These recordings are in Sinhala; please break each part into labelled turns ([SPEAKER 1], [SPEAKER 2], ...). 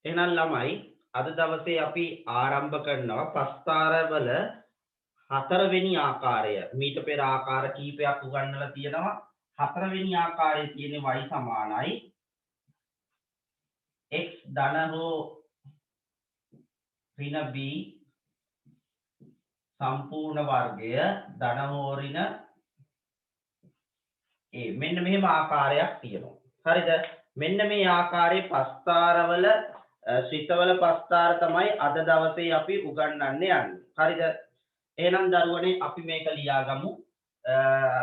[SPEAKER 1] එහෙනම් ළමයි අද දවසේ අපි ආරම්භ කරනවා පස්තාරවල හතරවෙනි ආකාරය. මීට පෙර ආකාර කීපයක් උගන්වලා තියෙනවා. හතරවෙනි ආකාරයේ තියෙන්නේ y සමානයි x ධන හෝ ඍණ b සම්පූර්ණ වර්ගය ධන හෝ ඍණ a. මෙන්න මෙහෙම ආකාරයක් තියෙනවා. හරිද? මෙන්න මේ ආකාරයේ පස්තාරවල ශ්‍රිතවල පස්තාර තමයි අද දවසේ අපි උගන්වන්න යන්නේ. හරිද? එහෙනම් දරුවනේ අපි මේක ලියාගමු.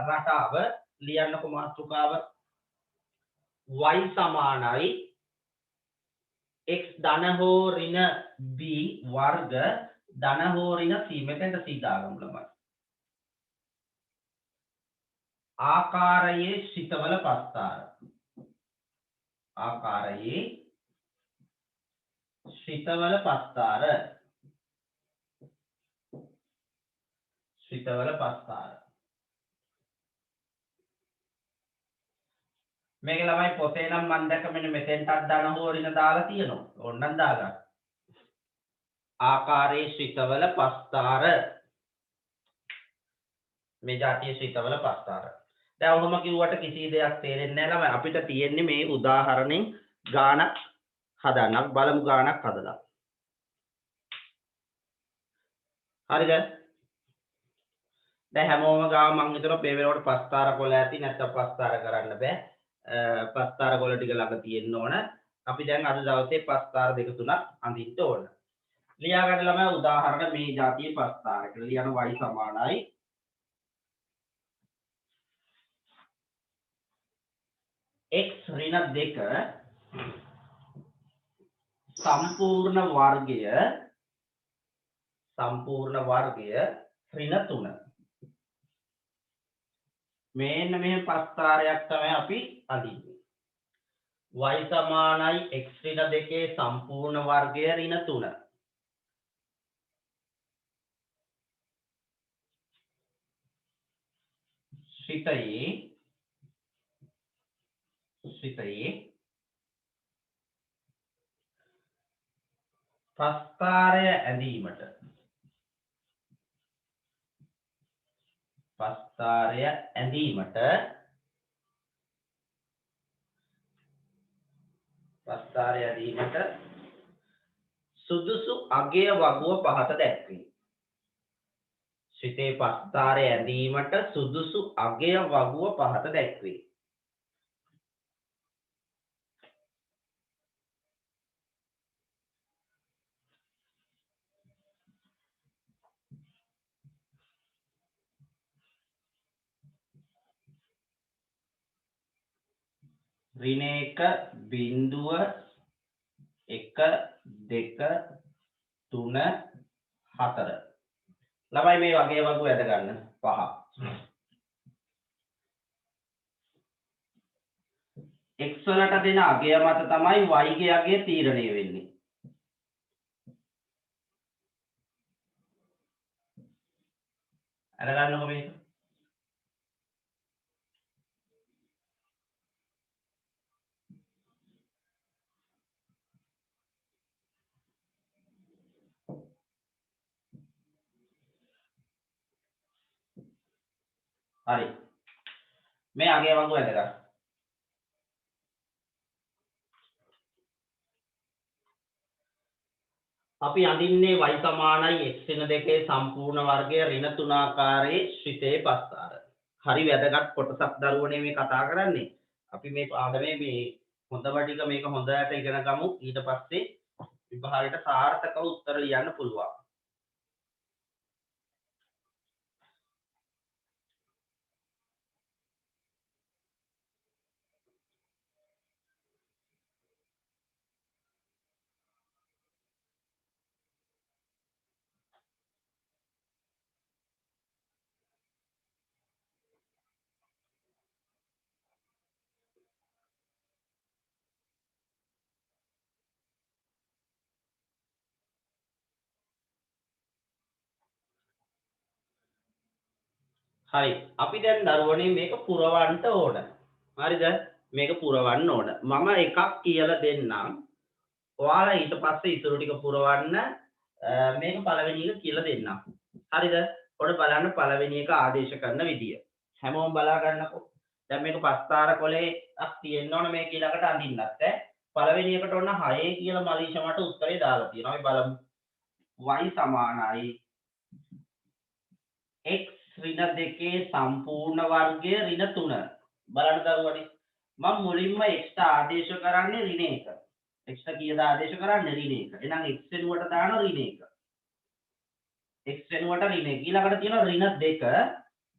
[SPEAKER 1] රටාව ලියන්නකො මාතෘකාව y සමානයි x ධන හෝ ඍණ b වර්ග ධන හෝ ඍණ c. මෙතෙන්ට c දාගමු ළමයි. ආකාරයේ ශ්‍රිතවල පස්තාර. ආකාරයේ ශ්‍රිතවල පස්තාර. ශ්‍රිතවල පස්තාර. මේක ළමයි පොතේ නම් මම දැක්ක මෙන්න මෙතෙන්ටත් ධන හෝ ඍණ දාලා තියෙනවා. ඕන්නම් දාගන්න. ආකාරයේ ශ්‍රිතවල පස්තාර. මේ જાතිය ශ්‍රිතවල පස්තාර. දැන් ඔහොම කිව්වට කිසි දෙයක් තේරෙන්නේ නැහැ ළමයි. අපිට තියෙන්නේ මේ උදාහරණෙන් ගානක් හදන්න. අපි බලමු ගානක් හදලා. හරිද? දැන් හැමෝම ගාව මම හිතනවා මේ වෙනකොට පස්තාර කොළ ඇති නැත්නම් පස්තාර කරන්න බෑ. පස්තාර කොළ ටික ළඟ තියෙන්න ඕන. අපි දැන් අද දවසේ පස්තාර දෙක තුනක් අඳින්න ඕන. ලියා ගන්න ළමයි උදාහරණ මේ જાතියේ පස්තාර කියලා ලියන y සමානයි x ඍණ 2 සම්පූර්ණ වර්ගය ඍණ 3. මේන්න මේ පස්තාරයක් තමයි අපි අඳින්නේ. y සමානයි x ඍණ 2 සම්පූර්ණ වර්ගය ඍණ 3. ශ්‍රිතයේ පස්තාරය ඇඳීමට සුදුසු අගය වගුව පහත දැක්වේ. ශ්‍රිතේ පස්තාරය ඇඳීමට සුදුසු අගය වගුව පහත දැක්වේ. ඍණ 1.1 2 3 4. ළමයි මේ වගේ වගු ඇද ගන්න 5. x වලට දෙන අගය මත තමයි y ගේ අගය තීරණය වෙන්නේ. අර ගන්නකො මේක. හරි. මේ අගය වගු ඇද ගන්න. අපි අඳින්නේ y සමානයි x ඍණ 2 සම්පූර්ණ වර්ගය ඍණ 3 ආකාරයේ ශ්‍රිතේ පස්තාර. හරි වැදගත් කොටසක් දරුවනේ මේ කතා කරන්නේ. අපි මේ පාඩමේ මේ හොඳම ටික මේක හොඳට ඉගෙන ගමු. ඊට පස්සේ විභාගයට සාර්ථකව උත්තර ලියන්න පුළුවන්. හරි. අපි දැන් දරුවනේ මේක පුරවන්න ඕන. හරිද? මේක පුරවන්න ඕන. මම එකක් කියලා දෙන්නම්. ඔයාලා ඊට පස්සේ ඉතුරු ටික පුරවන්න මේක පළවෙනි එක කියලා දෙන්නම්. හරිද? ඔන්න බලන්න පළවෙනි එක ආදේශ කරන විදිය. හැමෝම බලා ගන්නකෝ. දැන් මේක පස්තාර කොලේක් තියෙන්න ඕන මේක ඊළඟට අඳින්නත් ඈ. පළවෙනි එකට ඔන්න 6 කියලා මලීෂා මට උත්තරේ දාලා තියෙනවා. අපි බලමු. y සමානයි x ඍණ 2 සම්පූර්ණ වර්ගය ඍණ 3. බලන්න දරුවනේ. මම මුලින්ම x ට ආදේශ කරන්නේ ඍණ 1. x ට කීයද ආදේශ කරන්නේ ඍණ 1. එහෙනම් x වෙනුවට දාන ඍණ 1. x වෙනුවට ඍණ 1. ඊළඟට තියෙනවා ඍණ 2.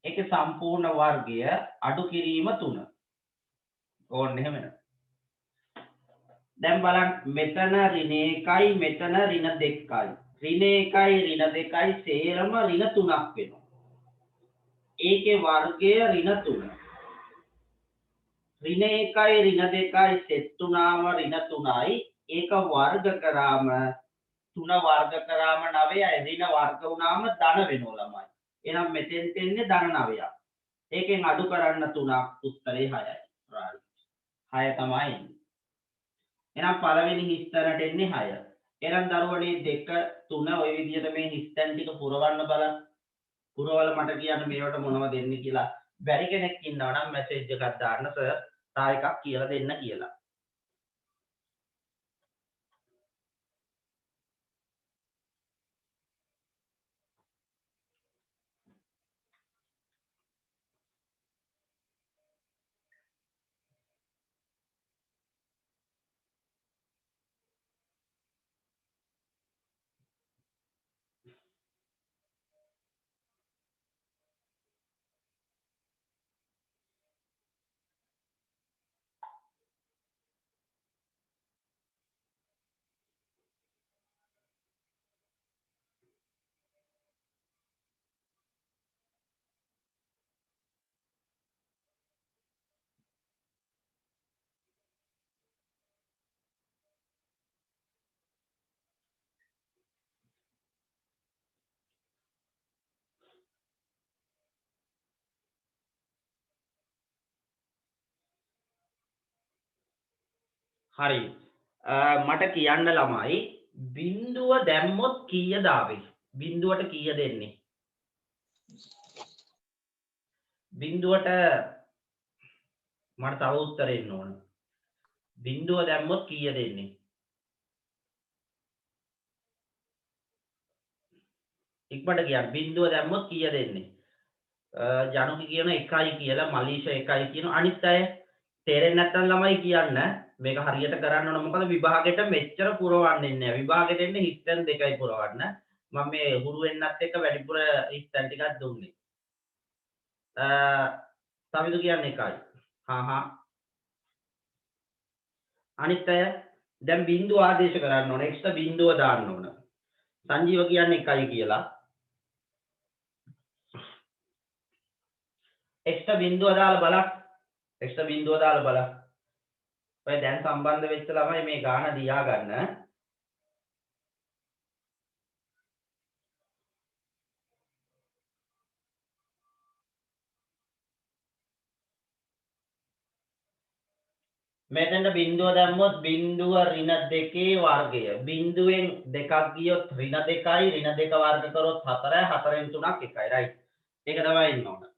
[SPEAKER 1] ඒකේ සම්පූර්ණ වර්ගය අඩු කිරීම 3. ඕන්න එහෙම නේ. දැන් බලන්න මෙතන ඍණ 1යි මෙතන ඍණ 2යි. ඍණ 1යි ඍණ 2යි සේරම ඍණ 3ක් වෙනවා. ඒකේ වර්ගය ඍණ 3. ඍණ 1යි ඍණ 2යි සෙට් වුණාම ඍණ 3යි. ඒක වර්ග කරාම 3 වර්ග කරාම 9යි. ඍණ වර්ග වුණාම ධන වෙනවා ළමයි. එහෙනම් මෙතෙන් තියෙන්නේ ධන 9ක්. ඒකෙන් අඩු කරන්න 3ක් උත්තරේ 6යි. right. 6 තමයි එන්නේ. එහෙනම් පළවෙනි හිස්තැනට එන්නේ 6. එහෙනම් දරුවනේ 2 3 ওই විදිහට මේ හිස්තැන් ටික පුරවන්න බලන්න. පුරවල මට කියන්න මේවට මොනවද දෙන්නේ කියලා. බැරි කෙනෙක් ඉන්නවා නම් මැසේජ් එකක් දාන්න සර් තා එකක් කියලා දෙන්න කියලා. හරි. මට කියන්න ළමයි බිඳුව දැම්මොත් කීයද ආවේ? බිඳුවට කීයද එන්නේ? බිඳුවට මට තව උත්තර එන්න ඕන. බිඳුව දැම්මොත් කීයද එන්නේ? ඉක්මනට කියන්න. බිඳුව දැම්මොත් කීයද එන්නේ? ජනුකි කියන 1යි කියලා මලීෂා 1යි කියන අනිත් අය තේරෙන්නේ නැත්නම් ළමයි කියන්න. මේක හරියට කරන්න ඕන මොකද විභාගෙට මෙච්චර පුරවන්නේ නැහැ. විභාගෙට එන්නේ හිස්තැන් 2යි පුරවන්න. මම මේ හුරු වෙන්නත් එක්ක වැඩිපුර හිස්තැන් ටිකක් දුන්නේ. සමිදු කියන්නේ 1යි. හා අනිත් අය දැන් බිඳුව ආදේශ කරන්න ඕන. x ට බිඳුව දාන්න ඕන. සංජීව කියන්නේ 1යි කියලා. x ට බිඳුව දාලා බලන්න. x ට බිඳුව දාලා බලන්න. ඔය දැන් සම්බන්ධ වෙච්ච ළමයි මේ ගාන දියා ගන්න. මෙතෙන්ට බිඳුව දැම්මොත් බිඳුව ඍණ 2 වර්ගය. බිඳුවෙන් 2ක් ගියොත් ඍණ 2යි ඍණ 2 වර්ග කරොත් 4යි 4න් 3ක් 1යි right. ඒක තමයි ඉන්න ඕන.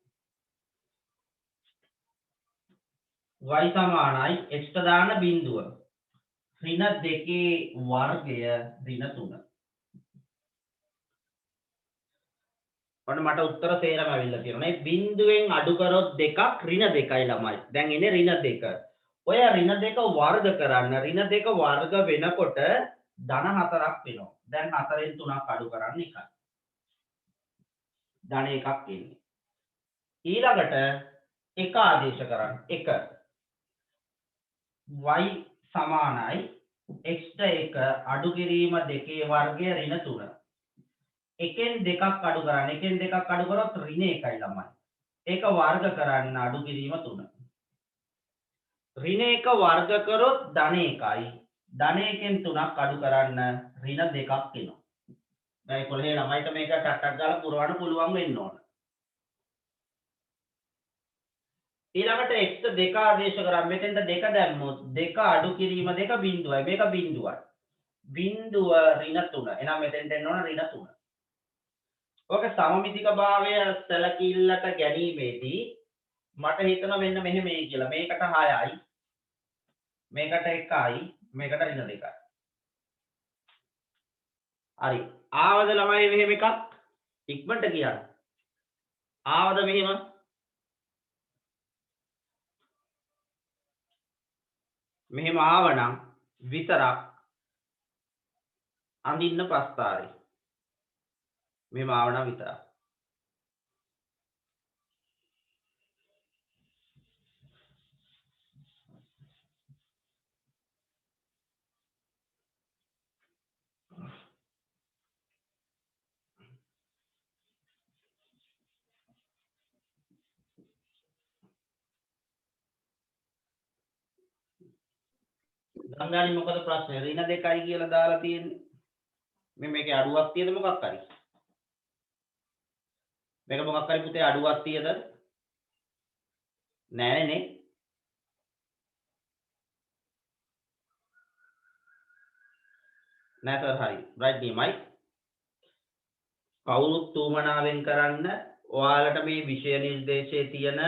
[SPEAKER 1] y සමානයි x ට දාන බිඳුව. ඍණ 2 වර්ගය ඍණ 3. ඔන්න මට උත්තර තේරම ඇවිල්ලා තියෙනවා. මේ බිඳුවෙන් අඩු කරොත් 2ක් ඍණ 2යි ළමයි. දැන් එන්නේ ඍණ 2. ඔය ඍණ 2 වර්ග කරන්න ඍණ 2 වර්ග වෙනකොට ධන 4ක් වෙනවා. දැන් 4න් 3ක් අඩු කරන්න 1යි. ධන 1ක් එන්නේ. ඊළඟට 1 ආදේශ කරන්න. 1 y සමානයි x ට 1 අඩු කිරීම 2 වර්ගය ඍණ 3. එකෙන් 2ක් අඩු කරන්න. එකෙන් 2ක් අඩු කරොත් ඍණ 1යි ළමයි. ඒක වර්ග කරන්න අඩු කිරීම 3. ඍණ 1 වර්ග කරොත් ධන 1යි. ධන 1න් 3ක් අඩු කරන්න ඍණ 2ක් එනවා. දැන් 11 ළමයිට මේක ටක් ගාලා පුරවන්න පුළුවන් වෙන්න ඕන. ඊළඟට x 2 ආදේශ කරා මෙතෙන්ට 2 දැම්මොත් 2 අඩු කිරීම 2 බිඳුවයි. මේක බිඳුවයි. බිංදුව ඍණ 3. එහෙනම් මෙතෙන්ට එන්න ඕන ඍණ 3. ඔක සමමිතික භාවය සැලකිල්ලට ගැනීමේදී මට හිතෙනවා මෙන්න මෙහෙම එයි කියලා. මේකට 6යි. මේකට 1යි. මේකට ඍණ 2යි. හරි. ආවද ළමයි මෙහෙම එකක්? ඉක්මනට කියන්න. ආවද මෙහෙම? මෙහෙම ආවනම් විතරක් අඳින්න ප්‍රස්තාරේ. මෙහෙම ආවනම් විතරක්. ගංගානි මොකද ප්‍රශ්නේ? ඍණ 2යි කියලා දාලා තියෙන්නේ. මේකේ අඩුවක් තියෙද මොකක් හරි? මේක මොකක් හරි පුතේ අඩුවක් තියෙද? නෑනේ නේ. නෑ සර් හරි. රයිට් නියමයි. කවුරුත් තූමනාවෙන් කරන්න ඔයාලට මේ විෂය නිර්දේශයේ තියෙන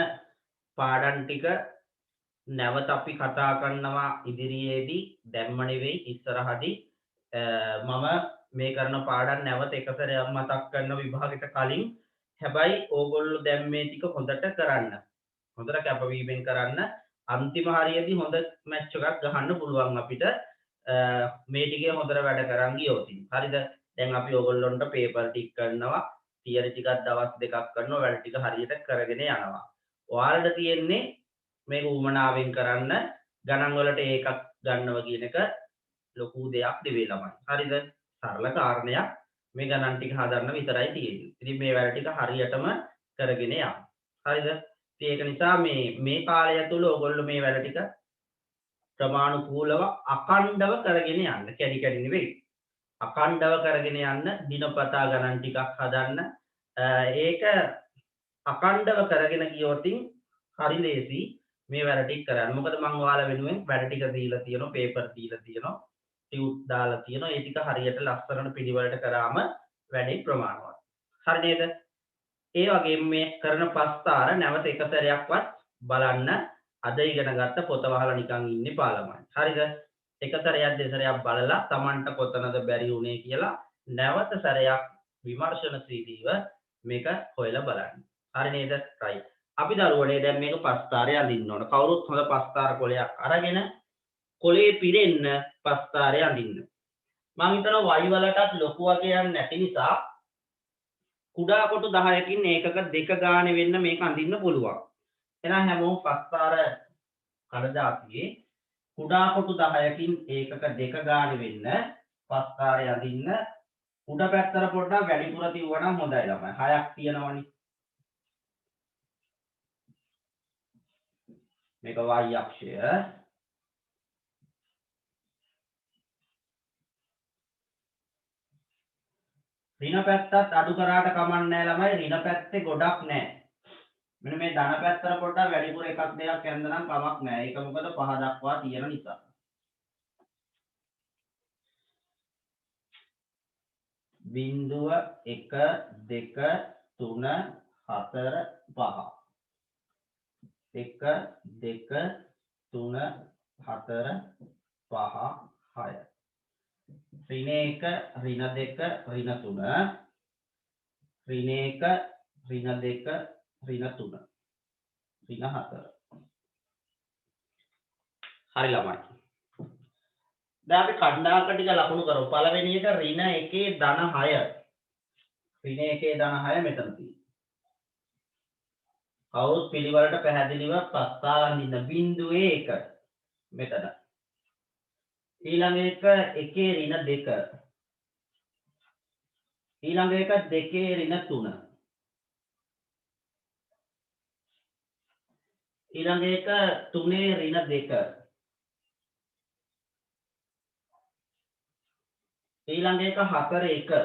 [SPEAKER 1] පාඩම් ටික නැවත අපි කතා කරනවා ඉදිරියේදී දැම්ම නෙවෙයි ඉස්සරහදී මම මේ කරන පාඩම් නැවත එක සැරයක් මතක් කරන විභාගෙට කලින් හැබැයි ඕගොල්ලෝ දැන් මේ ටික හොඳට කරන්න හොඳට කැපවීමෙන් කරන්න අන්තිම හරියේදී හොඳ මැච් එකක් ගහන්න පුළුවන් අපිට මේ ටිකේ හොඳට වැඩ කරන් ගියොත් හරිද දැන් අපි ඕගොල්ලොන්ට පේපර් ටික කරනවා තියරි ටිකක් දවස් දෙකක් කරනවා වැඩ ටික හරියට කරගෙන යනවා ඔයාලට තියෙන්නේ මේක උමනාවෙන් කරන්න ගණන් වලට ඒකක් ගන්නවා කියන එක ලොකු දෙයක් නෙවෙයි ළමයි. හරිද? සරල කාරණයක් මේ ගණන් ටික හදන්න විතරයි තියෙන්නේ. ඉතින් මේ වැඩ ටික හරියටම කරගෙන යන්න. හරිද? ඉතින් ඒක නිසා මේ කාලය තුල ඔයගොල්ලෝ මේ වැඩ ටික ප්‍රමාණිකූලව අඛණ්ඩව කරගෙන යන්න. කැඩි කැඩි නෙවෙයි. අඛණ්ඩව කරගෙන යන්න දිනපතා ගණන් ටිකක් හදන්න. ඒක අඛණ්ඩව කරගෙන ගියොත් හරි ලේසි. මේ වැඩ ටික කරන්න. මොකද මම ඔයාලා වෙනුවෙන් වැඩ ටික දීලා තියෙනවා, පේපර් දීලා තියෙනවා, ටියුට් දාලා තියෙනවා. ඒ ටික හරියට ලස්සනට පිළිවෙලට කරාම වැඩේ ප්‍රමාණවත්. හරි නේද? ඒ වගේම මේ කරන පස්තාර නැවත එක සැරයක්වත් බලන්න අද ඉගෙන ගත්ත පොත වහලා නිකන් ඉන්නේ පාළමයි. හරිද? එක සැරයක් දෙසරයක් බලලා Tamanට කොතනද බැරි වුනේ කියලා නැවත සැරයක් විමර්ශනශීලීව මේක හොයලා බලන්න. හරි නේද? right. අපි දරුවනේ දැන් මේක පස්තාරය අඳින්න ඕන. කවුරුත් හොඳ පස්තාර කොලයක් අරගෙන කොලේ පිරෙන්න පස්තාරය අඳින්න. මම හිතනවා y වලටත් ලොකු වගේක් නැති නිසා කුඩා කොටු 10කින් ඒකක දෙක ගානේ වෙන්න මේක අඳින්න පුළුවන්. එහෙනම් හැමෝම පස්තාර කඩදාසියේ කුඩා කොටු 10කින් ඒකක දෙක ගානේ වෙන්න පස්තාරය අඳින්න උඩ පැත්තට පොඩ්ඩක් වැඩිපුර තියුවනම් හොඳයි ළමයි. 6ක් තියෙනවනේ. මේක y අක්ෂය ඍණ පැත්තත් අඩු කරාට කමක් නැහැ ළමයි ඍණ පැත්තේ ගොඩක් නැහැ මෙන්න මේ ධන පැත්තට පොඩ්ඩක් වැඩිපුර එකක් දෙකක් යන්න නම් කමක් නැහැ ඒක මොකද 5 දක්වා තියෙන නිසා බිංදුව 1 2 3 4 5 1 2 3 4 5 6 ඍණ 1 ඍණ 2 ඍණ 3 ඍණ 1 ඍණ 2 ඍණ 3 ඍණ 4 හරි ළමයි දැන් අපි කණ්ඩායමක ටික ලකුණු කරමු පළවෙනි එක ඍණ 1 ධන 6 ඍණ 1 ධන 6 මෙතන තියෙනවා කවුරුත් පිළිවෙලට පැහැදිලිව ප්‍රස්තාව අඳින්න බිංදුවේ 1 මෙතන ඊළඟ එක 1 ඍණ 2 ඊළඟ එක 2 ඍණ 3 ඊළඟ එක 3 ඍණ 2 ඊළඟ එක 4 1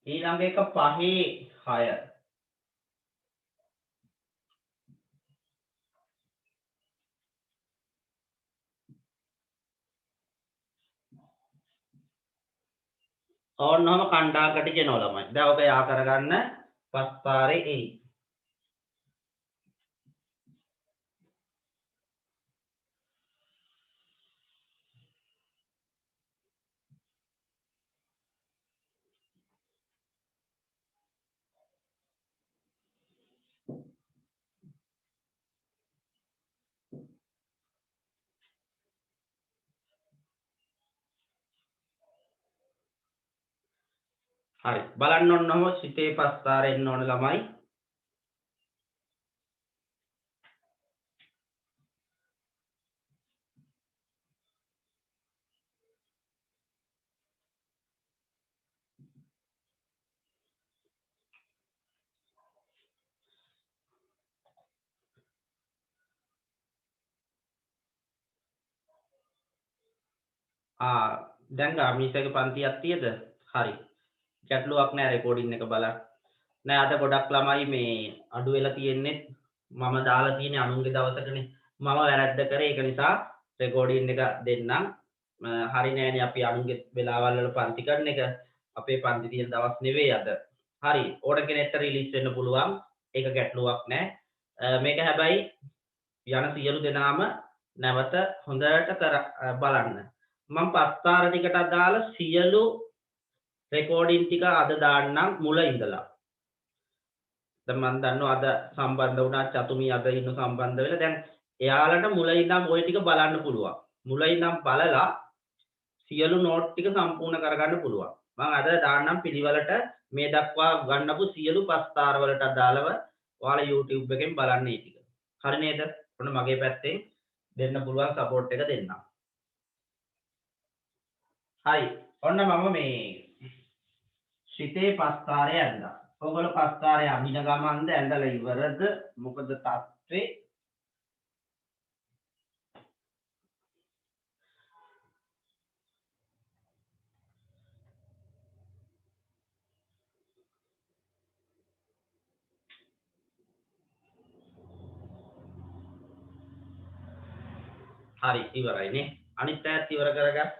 [SPEAKER 1] ඊළඟ එක 5 6 ඊළඟ ඕන්නම කණ්ඩාකට කියනවා ළමයි. දැන් ඔක යා කරගන්න පස් පාරේ එයි. හරි. බලන්න ඔන්නම සිතේ පස් පාරේ එන්න ඕන ළමයි. දැන් ගාමිණීසගේ පන්තියක් තියද? හරි. ගැටලුවක් නෑ රෙකෝඩින් එක බලන්න. නෑ අද ගොඩක් ළමයි මේ අඩු වෙලා තියෙන්නේ මම දාලා තියෙන්නේ අනුන්ගේ දවසකනේ. මම වැරද්ද කරේ ඒක නිසා රෙකෝඩින් එක දෙන්නම්. හරි නෑනේ අපි අනුන්ගේ වෙලාවල් වල පන්ති කරන එක. අපේ පන්ති තියෙන දවස් නෙවෙයි අද. හරි. ඕන කෙනෙක්ට රිලීස් වෙන්න පුළුවන්. ඒක ගැටලුවක් නෑ. මේක හැබැයි යන සියලු දෙනාම නැවත හොඳට බලන්න. මම පස්තාර ටිකට අදාළ සියලු රෙකෝඩින් ටික අද දාන්නම් මුල ඉඳලා. දැන් මම දන්නවා අද සම්බන්ධ වුණා චතුමි අද ඉන්න සම්බන්ධ වෙලා දැන් එයාලට මුල ඉඳන් ওই ටික බලන්න පුළුවන්. මුල ඉඳන් බලලා සියලු නෝට් ටික සම්පූර්ණ කරගන්න පුළුවන්. මම අද දාන්නම් පිළිවෙලට මේ දක්වා ගන්නපු සියලු පස්තාර වලට අදාළව ඔයාලා YouTube එකෙන් බලන්න මේ ටික. හරි නේද? ඔන්න මගේ පැත්තෙන් දෙන්න පුළුවන් සපෝට් එක දෙන්නම්. හරි. ඔන්න මම මේ සිතේ පස්තාරය ඇඳලා. ඔයගොල්ලෝ පස්තාරය අඳින ගමන්ද ඇඳලා ඉවරද? මොකද තත්ත්වේ? හරි ඉවරයිනේ. අනිත් පැත්ත ඉවර කරගන්න.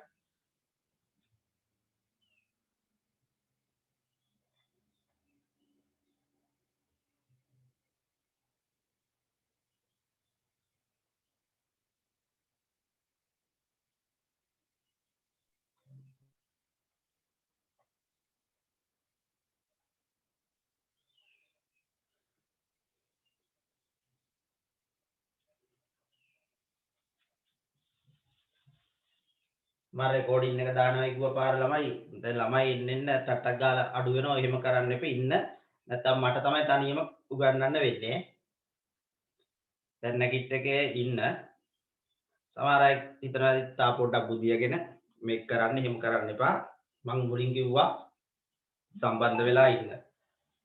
[SPEAKER 1] මම රෙකෝඩින් එක දානවා කිව්ව පාර ළමයි. දැන් ළමයි එන්න ටට්ටක් ගාලා අඩු වෙනවා. එහෙම කරන්න එපා ඉන්න. නැත්තම් මට තමයි තනියම උගන්වන්න වෙන්නේ. දැන් නැගිට එකේ ඉන්න. සමහර අය හිතනවා තා පොඩ්ඩක් බුදියගෙන මේක කරන්න එහෙම කරන්න එපා. මම මුලින් කිව්වා සම්බන්ධ වෙලා ඉන්න.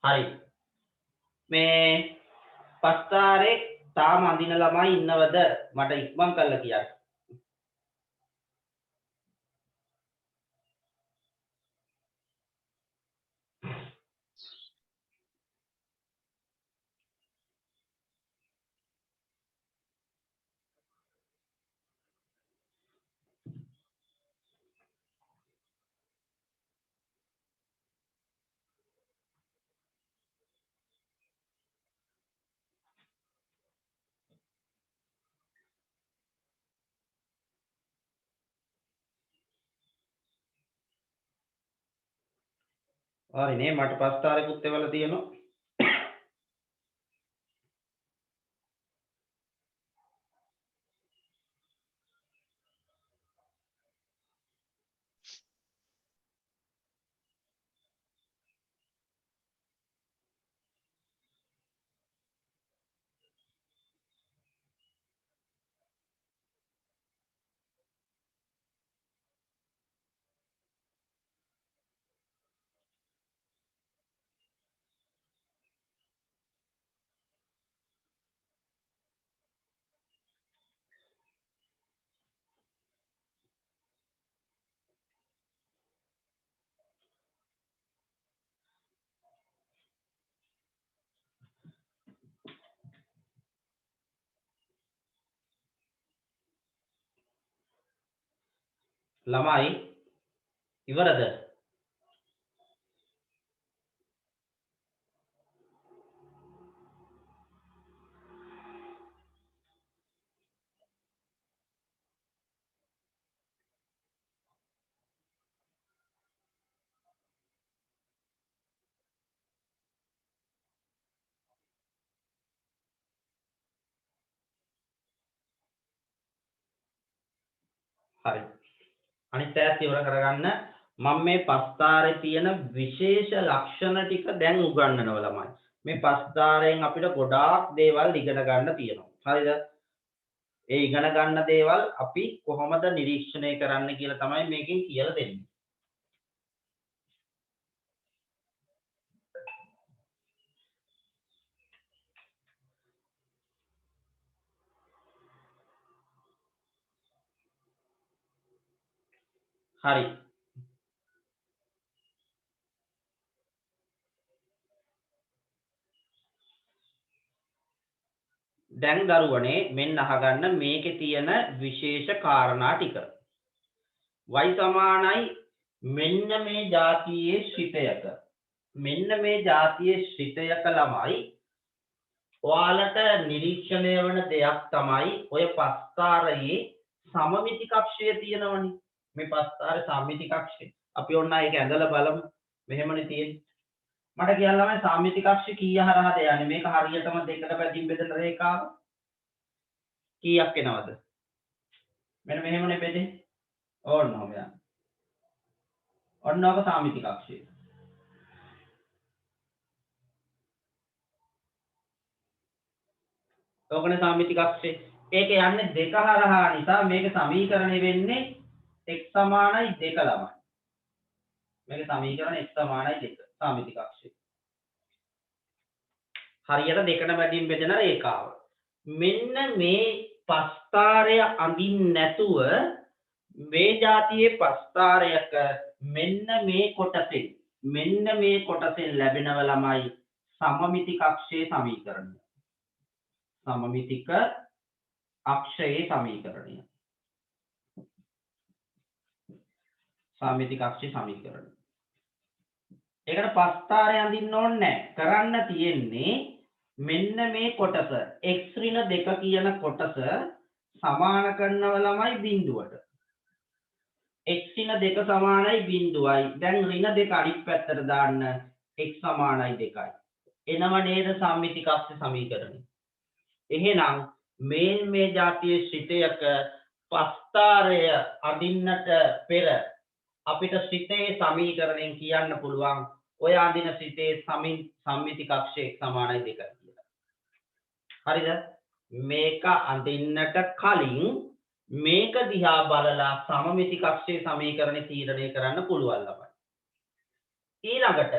[SPEAKER 1] හරි. මේ පස්තාරේ තාම අඳින ළමයි ඉන්නවද? මට ඉක්මන් කරලා කියන්න. හරිනේ මට පස්තාරේකුත් එවලා තියෙනවා. ළමයි ඉවරද? හරි. අනිත් පැත්ත ඉවර කරගන්න. මම මේ පස්තාරේ තියෙන විශේෂ ලක්ෂණ ටික දැන් උගන්වනවා ළමයි. මේ පස්තාරයෙන් අපිට ගොඩාක් දේවල් ඉගෙන ගන්න තියෙනවා. හරිද? ඒ ඉගෙන ගන්න දේවල් අපි කොහොමද නිරීක්ෂණය කරන්න කියලා තමයි මේකෙන් කියලා දෙන්නේ. හරි. දැන් දරුවනේ මෙන්න අහගන්න මේකේ තියෙන විශේෂ කාරණා ටික. y සමානයි මෙන්න මේ જાතියේ ශ්‍රිතයක. මෙන්න මේ જાතියේ ශ්‍රිතයක ළමයි ඔයාලට නිරීක්ෂණය වන දෙයක් තමයි ඔය පස්තාරයේ සමමිති කක්ෂය තියෙනවනේ. මේ පස්තාරේ සමමිති කක්ෂය. අපි ඔන්න ඒක ඇඳලා බලමු. මෙහෙමනේ තියෙන්නේ. මට කියන්න ළමයි සමමිති කක්ෂය කීය හරහාද යන්නේ? මේක හරියටම දෙකට බෙදින් බෙදෙන රේඛාව කීයක් එනවද? මෙන්න මෙහෙමනේ බෙදෙන්නේ. ඕන්න ඔහම යන්න. ඔන්න ඔක සමමිති කක්ෂය. ඕකනේ සමමිති කක්ෂය. ඒක යන්නේ දෙක හරහා නිසා මේක සමීකරණය වෙන්නේ x සමානයි 2 ළමයි. මේක සමීකරණ x සමානයි 2 සමමිති කක්ෂය. හරියට දෙකට බෙදින් බෙදෙන රේඛාව. මෙන්න මේ පස්තාරය අඳින්න නැතුව මේ જાතියේ පස්තාරයක මෙන්න මේ කොටසෙන් ලැබෙනව ළමයි සමමිති කක්ෂයේ සමීකරණය. සමමිතික අක්ෂයේ සමීකරණය. සමමිතික අක්ෂයේ සමීකරණය. ඒකට පස්තාරය අඳින්න ඕනේ නැහැ. කරන්න තියෙන්නේ මෙන්න මේ කොටස x ඍණ 2 කියන කොටස සමාන කරනව ළමයි බිඳුවට. x ඍණ 2 සමානයි බිඳුවයි. දැන් ඍණ 2 අනිත් පැත්තට දාන්න x සමානයි 2යි. එනව නේද සමමිති කක්ෂ සමීකරණය. එහෙනම් මේ જાතියේ ශ්‍රිතයක පස්තාරය අඳින්නට පෙර අපිට ශ්‍රිතයේ සමීකරණයෙන් කියන්න පුළුවන් ඔය අඳින ශ්‍රිතයේ සම්මිති කක්ෂය x සමානයි 2 කියලා. හරිද? මේක අඳින්නට කලින් මේක දිහා බලලා සමමිති කක්ෂයේ සමීකරණය තීරණය කරන්න පුළුවන් ළමයි. ඊළඟට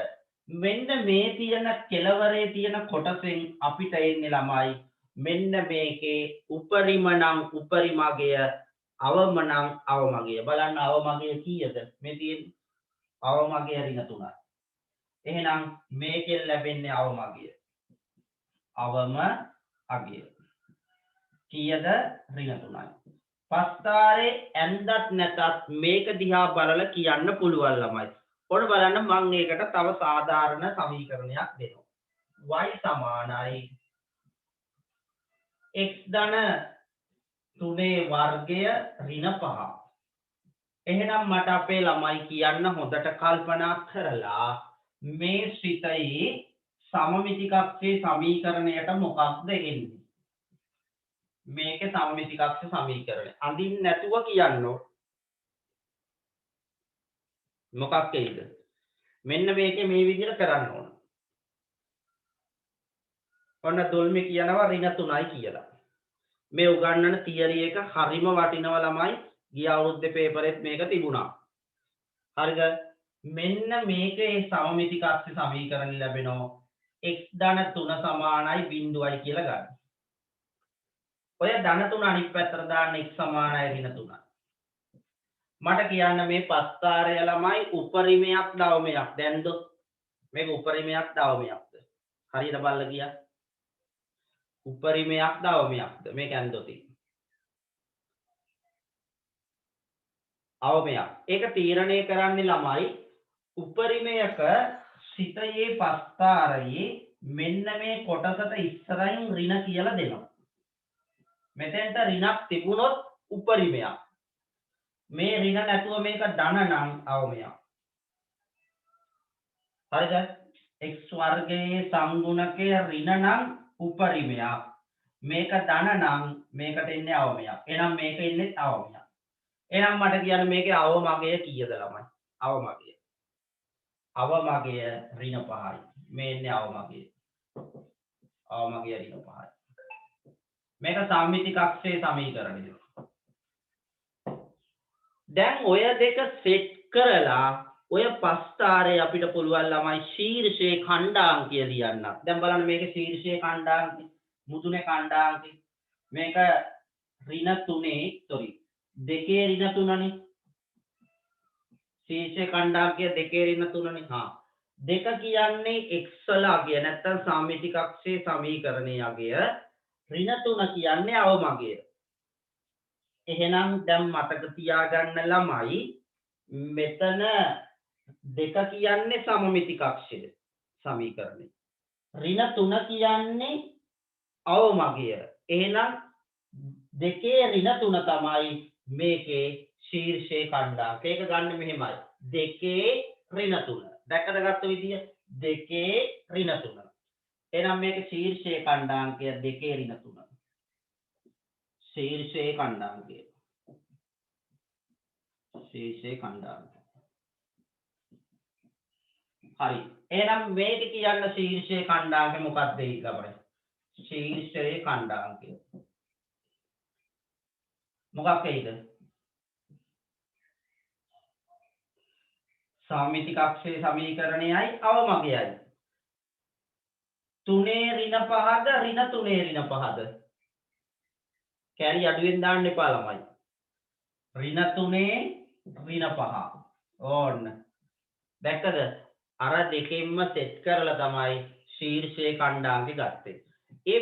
[SPEAKER 1] මෙන්න මේ තියෙන කෙළවරේ තියෙන කොටසෙන් අපිට එන්නේ ළමයි මෙන්න මේකේ උපරිම නම් උපරිමගය අවම නම් අවමගය. බලන්න අවමගය කීයද? මේ තියෙන අවමගය ඍණ 3යි. එහෙනම් මේකෙන් ලැබෙන්නේ අවමගය. අවම අගය කීයද? ඍණ 3යි. පස්තාරේ ඇන්දත් නැතත් මේක දිහා බලලා කියන්න පුළුවන් ළමයි. ඔන්න බලන්න මම ඒකට තව සාධාරණ සමීකරණයක් දෙනවා. y සමානයි x ධන 3 වර්ගය ඍණ 5. එහෙනම් මට අපේ ළමයි කියන්න හොඳට කල්පනා කරලා මේ ශ්‍රිතයේ සමමිති කක්ෂයේ සමීකරණයට මොකක්ද එන්නේ? මේකේ සමමිති කක්ෂ සමීකරණය අඳින්න නැතුව කියන්න මොකක් එයිද? මෙන්න මේකේ මේ විදිහට කරන්න ඕන. ඔන්න දොල්මේ කියනවා ඍණ 3යි කියලා. මේ උගන්වන තියරි එක හරිම වටිනවා ළමයි. ගිය අවුරුද්දේ පේපරෙත් මේක තිබුණා. හරිද? මෙන්න මේකේ සමමිති කක්ෂ සමීකරණ ලැබෙනවා x ධන 3 සමානයි 0යි කියලා ගන්න. ඔය ධන 3 අනිත් පැත්තට දාන්න x සමානයි ඍණ 3යි. මට කියන්න මේ පස්තාරය ළමයි උපරිමයක් දවමයක්. දැන්ද මේක උපරිමයක් දවමයක්ද? හරියට බලලා ගියා. උපරිමයක් දවමයක්ද? මේක ඇන්දොති. අවමයක්. ඒක තීරණය කරන්නේ ළමයි උපරිමයක ශ්‍රිතයේ පස්තාරයේ මෙන්න මේ කොටසට ඉස්සරහින් ඍණ කියලා දෙනවා. මෙතෙන්ට ඍණක් තිබුණොත් උපරිමයක්. මේ ඍණ නැතුව මේක ධන නම් අවමයක්. හරිද? x වර්ගයේ සංගුණකය ඍණ නම් උපරිමයක්. මේක ධන නම් මේකට එන්නේ අවමයක්. එහෙනම් මේක එන්නේ අවමයක්. එහෙනම් මට කියන්න මේකේ අවමගය කීයද ළමයි? අවමගය. අවමගය ඍණ 5යි. මේ ඉන්නේ අවමගය. අවමගය ඍණ 5යි. මේක සම්මිති කක්ෂයේ සමීකරණය. දැන් ඔය දෙක සෙට් කරලා ඔය පස්තාරේ අපිට පුළුවන් ළමයි ශීර්ෂයේ ඛණ්ඩාංකය ලියන්න. දැන් බලන්න මේකේ ශීර්ෂයේ ඛණ්ඩාංකය මුදුනේ ඛණ්ඩාංකය මේක ඍණ 3 sorry දෙකේ ඍණ 3නේ. ශීර්ෂයේ ඛණ්ඩාංකය දෙකේ ඍණ 3නේ. හා දෙක කියන්නේ x වල අගය නැත්නම් සම්මිති කක්ෂයේ සමීකරණයේ අගය ඍණ 3 කියන්නේ අවමගය. එහෙනම් දැන් මතක තියාගන්න ළමයි මෙතන දෙක කියන්නේ සමමිති කක්ෂය සමීකරණය. ඍණ 3 කියන්නේ අවමගය. එහෙනම් දෙකේ ඍණ 3 තමයි මේකේ ශීර්ෂයේ ඛණ්ඩාංකය. ඒක ගන්න මෙහෙමයි. දෙකේ ඍණ 3. දැකද ගත්ත විදිය? දෙකේ ඍණ 3. එහෙනම් මේකේ ශීර්ෂයේ ඛණ්ඩාංකය දෙකේ ඍණ 3. ශීර්ෂයේ ඛණ්ඩාංකය. ශීර්ෂයේ ඛණ්ඩාංකය. හරි. එහෙනම් මේක කියන්න ශීර්ෂයේ ඛණ්ඩාංකය මොකක්ද ඊගබරේ? ශීර්ෂයේ ඛණ්ඩාංකය. මොකක් වෙයිද? සම්මිති කක්ෂයේ සමීකරණයයි අවමගයයි. 3 ඍණ 5ද ඍණ 3 ඍණ 5ද? කැරි අඩුවෙන් දාන්න එපා ළමයි. ඍණ 3 ඍණ 5. ඕන්න. දැක්කද? අර දෙකෙන්ම සෙට් කරලා තමයි ශීර්ෂයේ ඛණ්ඩාංකය ගත්තේ.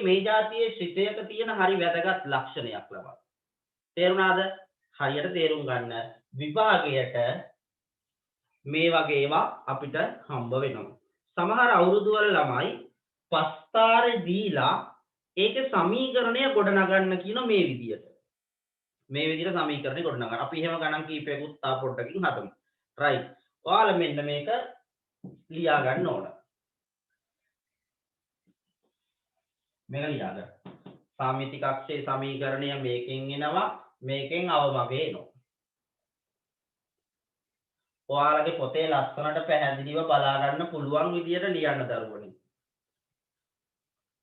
[SPEAKER 1] මේ જાතියේ ශ්‍රිතයක තියෙන හරි වැදගත් ලක්ෂණයක් ළමයි. තේරුණාද? හරියට තේරුම් ගන්න. විභාගයට මේ වගේ ඒවා අපිට හම්බ වෙනවා. සමහර අවුරුදු වල ළමයි පස්තාරේ දීලා ඒකේ සමීකරණය ගොඩනගන්න කියන මේ විදියට. මේ විදිහට සමීකරණය ගොඩනගන්න. අපි එහෙම ගණන් කීපයකුත් තා පොඩ්ඩකින් හදමු. රයිට්. ඔයාලා මෙන්න මේක ලියා ගන්න ඕන. මේක ලියා ගන්න. සම්මිති කක්ෂයේ සමීකරණය මේකෙන් එනවා, මේකෙන් අවමගය එනවා. ඔයාලගේ පොතේ ලස්සනට පැහැදිලිව බලා ගන්න පුළුවන් විදියට ලියන්න දරුවනේ.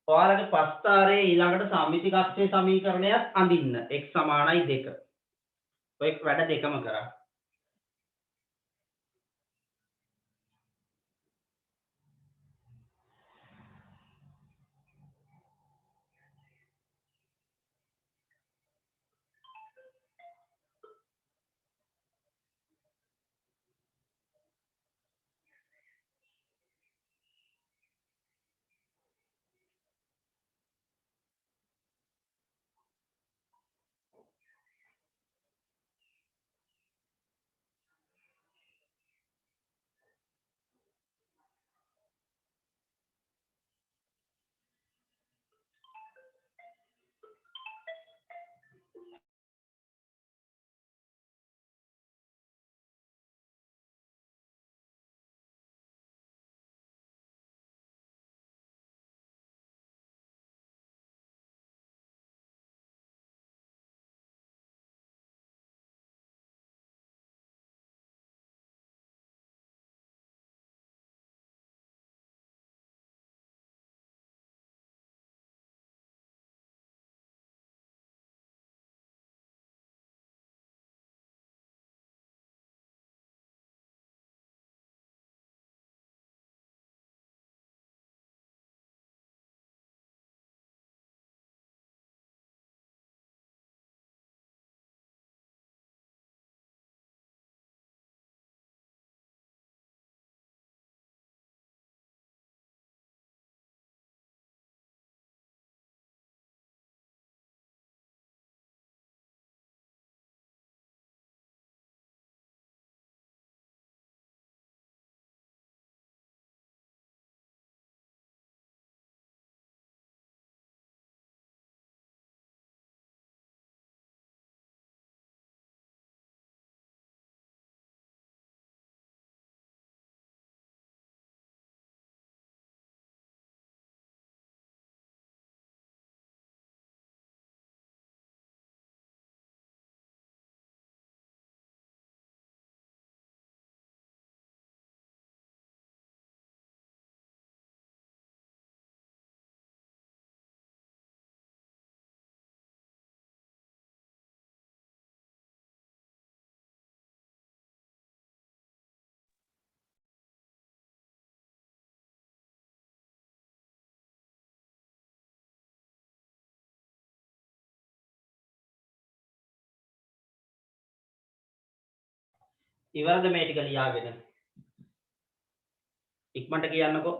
[SPEAKER 1] ඔයාලගේ පස්තාරේ ඊළඟට සම්මිති කක්ෂයේ සමීකරණයක් අඳින්න. x සමානයි 2. ඔය වැඩ දෙකම කරා. ඉවරද මේ ටික ලියාගෙන? ඉක්මනට කියන්නකෝ.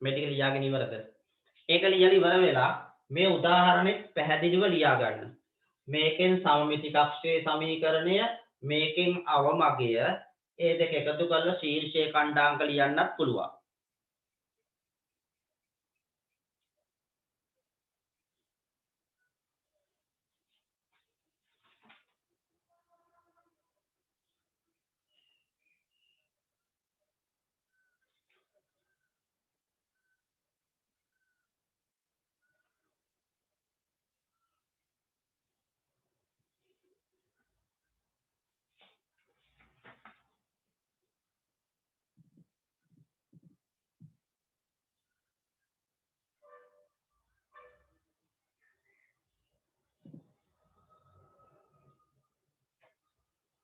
[SPEAKER 1] මේ ටික ලියාගෙන ඉවරද? ඒක ලියලා ඉවර වෙලා මේ උදාහරණෙත් පැහැදිලිව ලියා ගන්න. මේකෙන් සමමිති කක්ෂයේ සමීකරණය, මේකෙන් අවමගය, ඒ දෙක එකතු කරලා ශීර්ෂයේ ඛණ්ඩාංක ලියන්නත් පුළුවන්.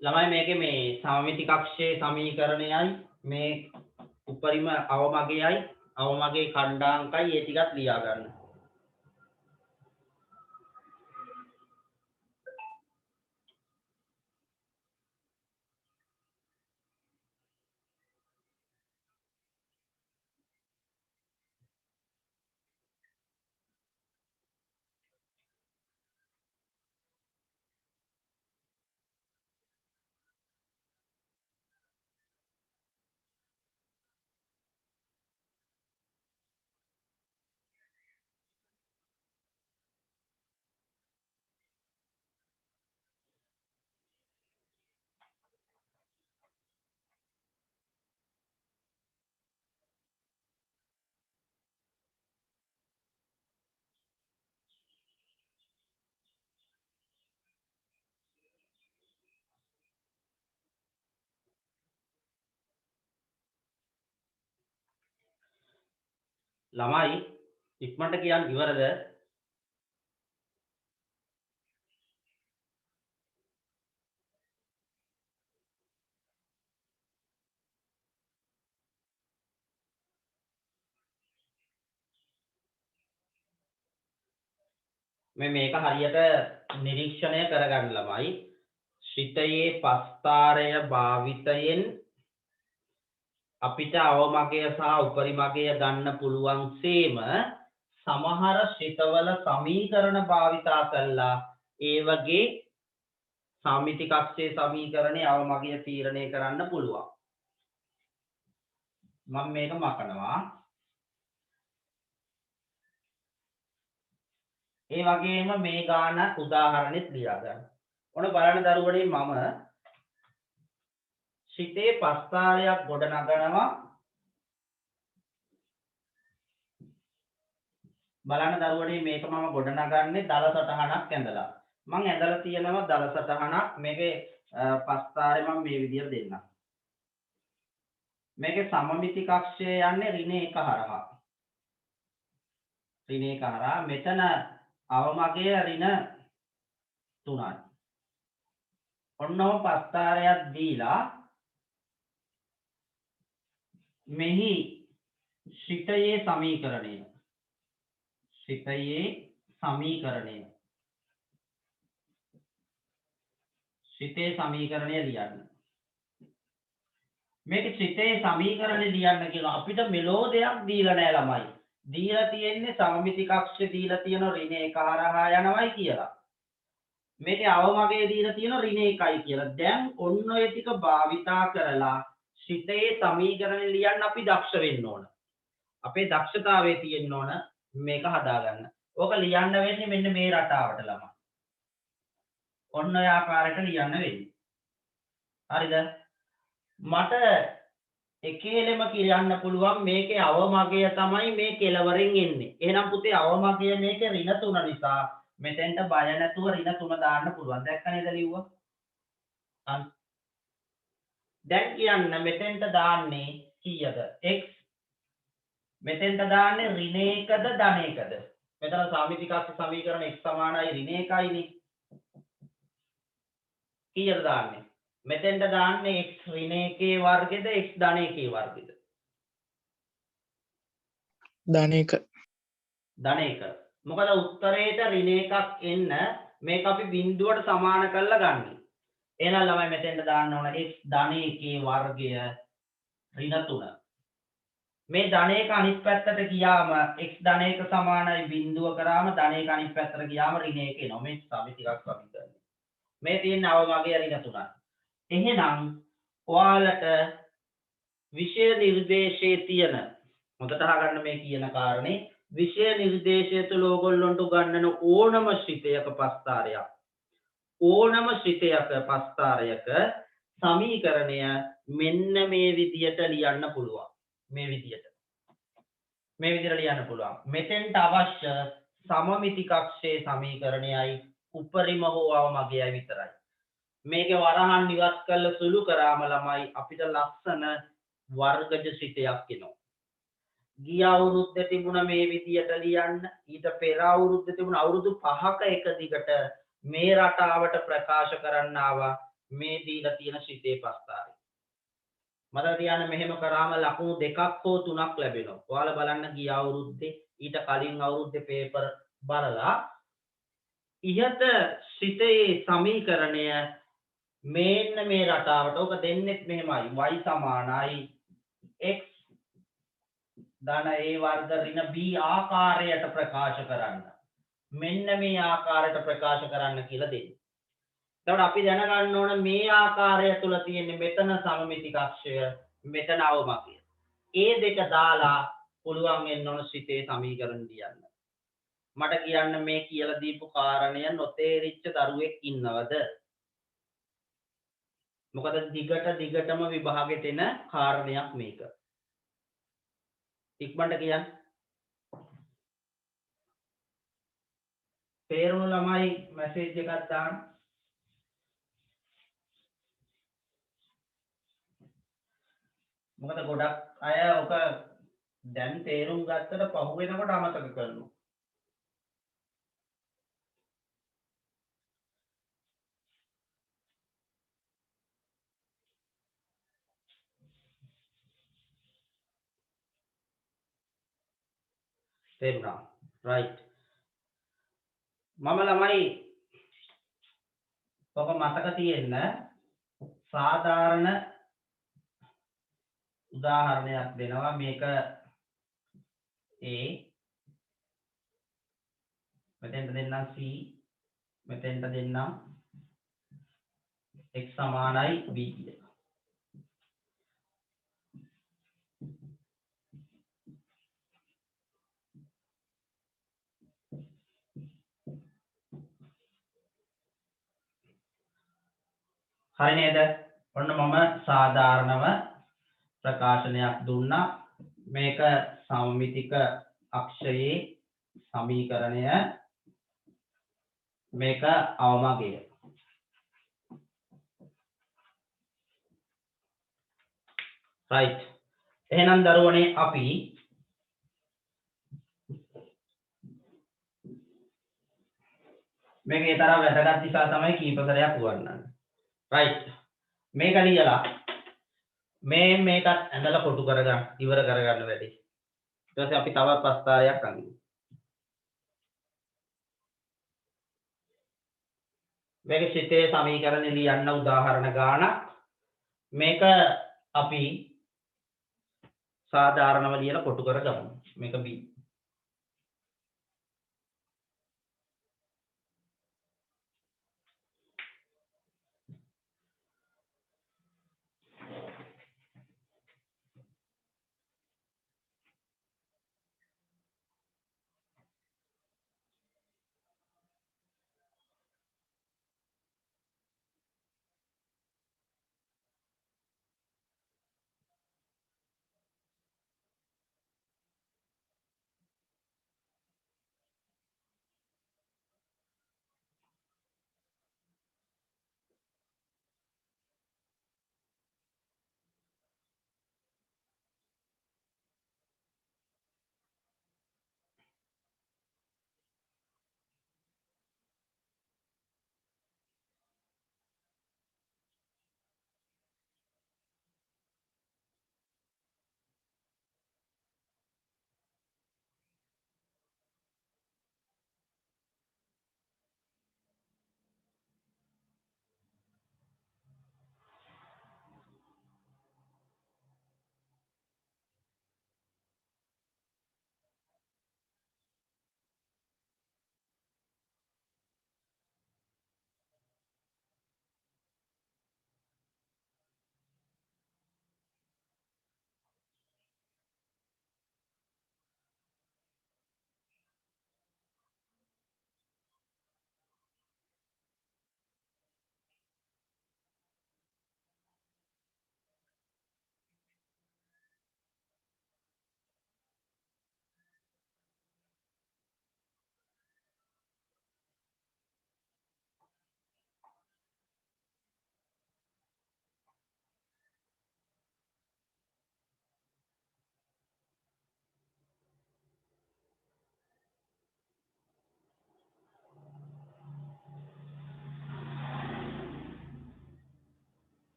[SPEAKER 1] ළමයි මේකේ මේ සමමිති කක්ෂයේ සමීකරණයයි මේ උපරිම අවමගයයි අවමගයේ ඛණ්ඩාංකයි ඒ ටිකත් ලියා ගන්න. ළමයි ඉක්මනට කියන්න ඉවරද? මේක හරියට නිරීක්ෂණය කරගන්න ළමයි. ශ්‍රිතයේ පස්තාරය භාවිතයෙන් අපිට අවමගය සහ උපරිමගය ගන්න පුළුවන් සේම සමහර ශ්‍රිතවල සමීකරණ භාවිතා කළා ඒ වගේ සමමිති කක්ෂයේ සමීකරණේ අවමගය තීරණය කරන්න පුළුවන්. මම මේක මකනවා. ඒ වගේම මේ ගාන උදාහරණෙත් ලියා ගන්න. ඔන්න බලන්න දරුවනේ මම ශ්‍රිතේ පස්තාරයක් ගොඩ නගනවා. බලන්න දරුවනේ මේක මම ගොඩ නගන්නේ දල සටහනක් ඇඳලා. මම ඇඳලා තියෙනවා දල සටහනක්. මේකේ පස්තාරේ මම මේ විදියට දෙන්නම්. මේකේ සමමිති කක්ෂය යන්නේ ඍණ 1 හරහා. ඍණ 1 හරහා. මෙතන අවමගය ඍණ 3යි. ඔන්නෝ පස්තාරයක් දීලා මෙහි ශ්‍රිතයේ සමීකරණය ශ්‍රිතයේ සමීකරණය ලියන්න. මේක ශ්‍රිතයේ සමීකරණය ලියන්න කියලා අපිට මෙලෝ දෙයක් දීලා නැහැ ළමයි. දීලා තියෙන්නේ සමමිති කක්ෂ දීලා තියෙන ඍණ 1 හරහා යනවයි කියලා. මේකේ අවමගය දීලා තියෙන ඍණ 1යි කියලා. දැන් ඔන්න ඔය ටික භාවිතා කරලා ශ්‍රිතයේ සමීකරණ ලියන්න අපි දක්ෂ වෙන්න ඕන. අපේ දක්ෂතාවයේ තියෙන්න ඕන මේක හදාගන්න. ඕක ලියන්න වෙන්නේ මෙන්න මේ රටාවට ළමයි. ඔන්න ඔය ආකාරයට ලියන්න වෙන්නේ. හරිද? මට එකේලෙම කියන්න පුළුවන් මේකේ අවමගය තමයි මේ කෙලවරෙන් එන්නේ. එහෙනම් පුතේ අවමගය මේකේ ඍණ 3 නිසා මෙතෙන්ට බය නැතුව ඍණ 3 දාන්න පුළුවන්. දැක්ක නේද ලිව්වා? දැන් කියන්න මෙතෙන්ට දාන්නේ කීයද? x. මෙතෙන්ට දාන්නේ ඍණ 1ද ධන 1ද? මෙතන සමමිති කක්ෂ සමීකරණ x සමානයි ඍණ 1යිනේ. කීයද දාන්නේ? මෙතෙන්ට දාන්නේ x ඍණ 1 වර්ගෙද x ධන 1 වර්ගෙද?
[SPEAKER 2] ධන 1.
[SPEAKER 1] ධන 1. මොකද උත්තරේට ඍණ 1ක් එන්න මේක අපි බිඳුවට සමාන කරලා ගන්න. එහෙනම් ළමයි මෙතෙන්ට දාන්න ඕන x ධන 1 වර්ගය ඍණ 3. මේ ධන 1 අනිත් පැත්තට ගියාම x ධන 1 සමානයි බිඳුව කරාම ධන 1 අනිත් පැත්තට ගියාම ඍණ 1 එනවා. මේ සමි ටිකක් සමීකරණය. මේ තියෙන අවමගය ඍණ 3යි. එහෙනම් ඔයාලට විෂය නිර්දේශයේ තියෙන හොඳට අහගන්න මේ කියන කාරණේ විෂය නිර්දේශය තුළ ඕගොල්ලන්ට උගන්වන ඕනම ශ්‍රිතයක පස්තාරයක සමීකරණය මෙන්න මේ විදියට ලියන්න පුළුවන්. මේ විදියට ලියන්න පුළුවන්. මෙතෙන්ට අවශ්‍ය සමමිති කක්ෂයේ සමීකරණයයි උපරිම හෝ අවමගයයි විතරයි. මේකේ වරහන් ඉවත් කරලා සුළු කරාම ළමයි අපිට ලස්සන වර්ගජ ශ්‍රිතයක් එනවා. ගිය අවුරුද්දේ තිබුණ මේ විදියට ලියන්න ඊට පෙර අවුරුද්දේ තිබුණ අවුරුදු 5ක එක දිගට මේ රටාවට ප්‍රකාශ කරන්න ආවා මේ දීලා තියෙන ශ්‍රිතේ පස්තාරය. මතක තියාගන්න මෙහෙම කරාම ලකුණු 2ක් හෝ 3ක් ලැබෙනවා. ඔයාලා බලන්න ගිය අවුරුද්දේ ඊට කලින් අවුරුද්දේ පේපර් බලලා ඉහත ශ්‍රිතයේ සමීකරණය මේන්න මේ රටාවට ඔක දෙන්නෙත් මෙහෙමයි y සමානයි x ධන a වර්ග ඍණ b ආකාරයට ප්‍රකාශ කරන්න. මෙන්න මේ ආකාරයට ප්‍රකාශ කරන්න කියලා දෙන්නේ. එතකොට අපි දැනගන්න ඕන මේ ආකාරය තුල තියෙන මෙතන සමමිති කක්ෂය මෙතන අවමගය. ඒ දෙක දාලා පුළුවන් වෙන්න ඕන ශ්‍රිතේ සමීකරණ ලියන්න. මට කියන්න මේ කියලා දීපු කාරණය නොතේරිච්ච දරුවෙක් ඉන්නවද? මොකද දිගටම විභාගෙට එන කාරණයක් මේක. ඉක්මනට කියන්න. තේරුණු ළමයි මැසේජ් එකක් දාන්න. මොකද ගොඩක් අය ඔක දැන් තේරුම් ගත්තට පහු වෙනකොට අමතක කරනවා. තේරුණා? රයිට්. මම ළමයි ඔක මතක තියෙන්න සාධාරණ උදාහරණයක් දෙනවා. මේක A මෙතෙන්ට දෙන්නම් C මෙතෙන්ට දෙන්නම් x සමානයි b කියලා. හරි නේද? ඔන්න මම සාධාරණව ප්‍රකාශනයක් දුන්නා. මේක සමමිතික අක්ෂයේ සමීකරණය මේක අවමගය. රයිට්. එහෙනම් දරුවනේ අපි මේකේ තරම් වැදගත් නිසා තමයි කීප සැරයක් උගන්වන්නේ. රයිට්. මේක ලියලා මේකත් ඇඳලා කොටු කරගන්න ඉවර කරගන්න වැඩි. ඊට පස්සේ අපි තවත් පස්තාරයක් අඳිමු. මේක ශ්‍රිතේ සමීකරණ ලියන්න උදාහරණ ගානක්. මේක අපි සාධාරණව ලියලා කොටු කරගමු. මේක b.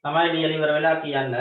[SPEAKER 1] තමයි ලියලා ඉවර වෙලා කියන්න.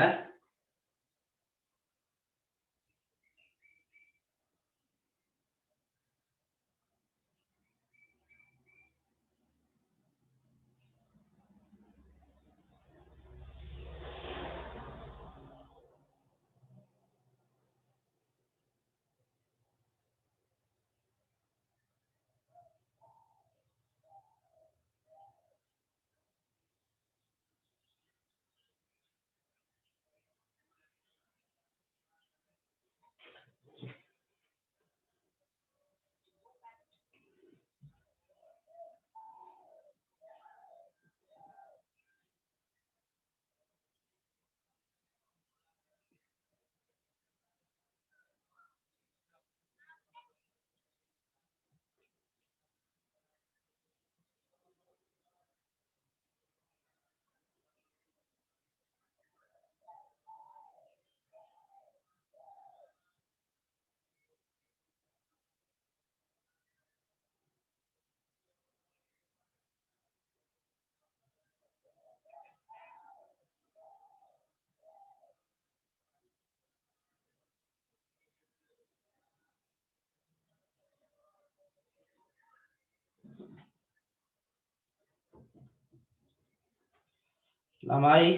[SPEAKER 1] ළමයි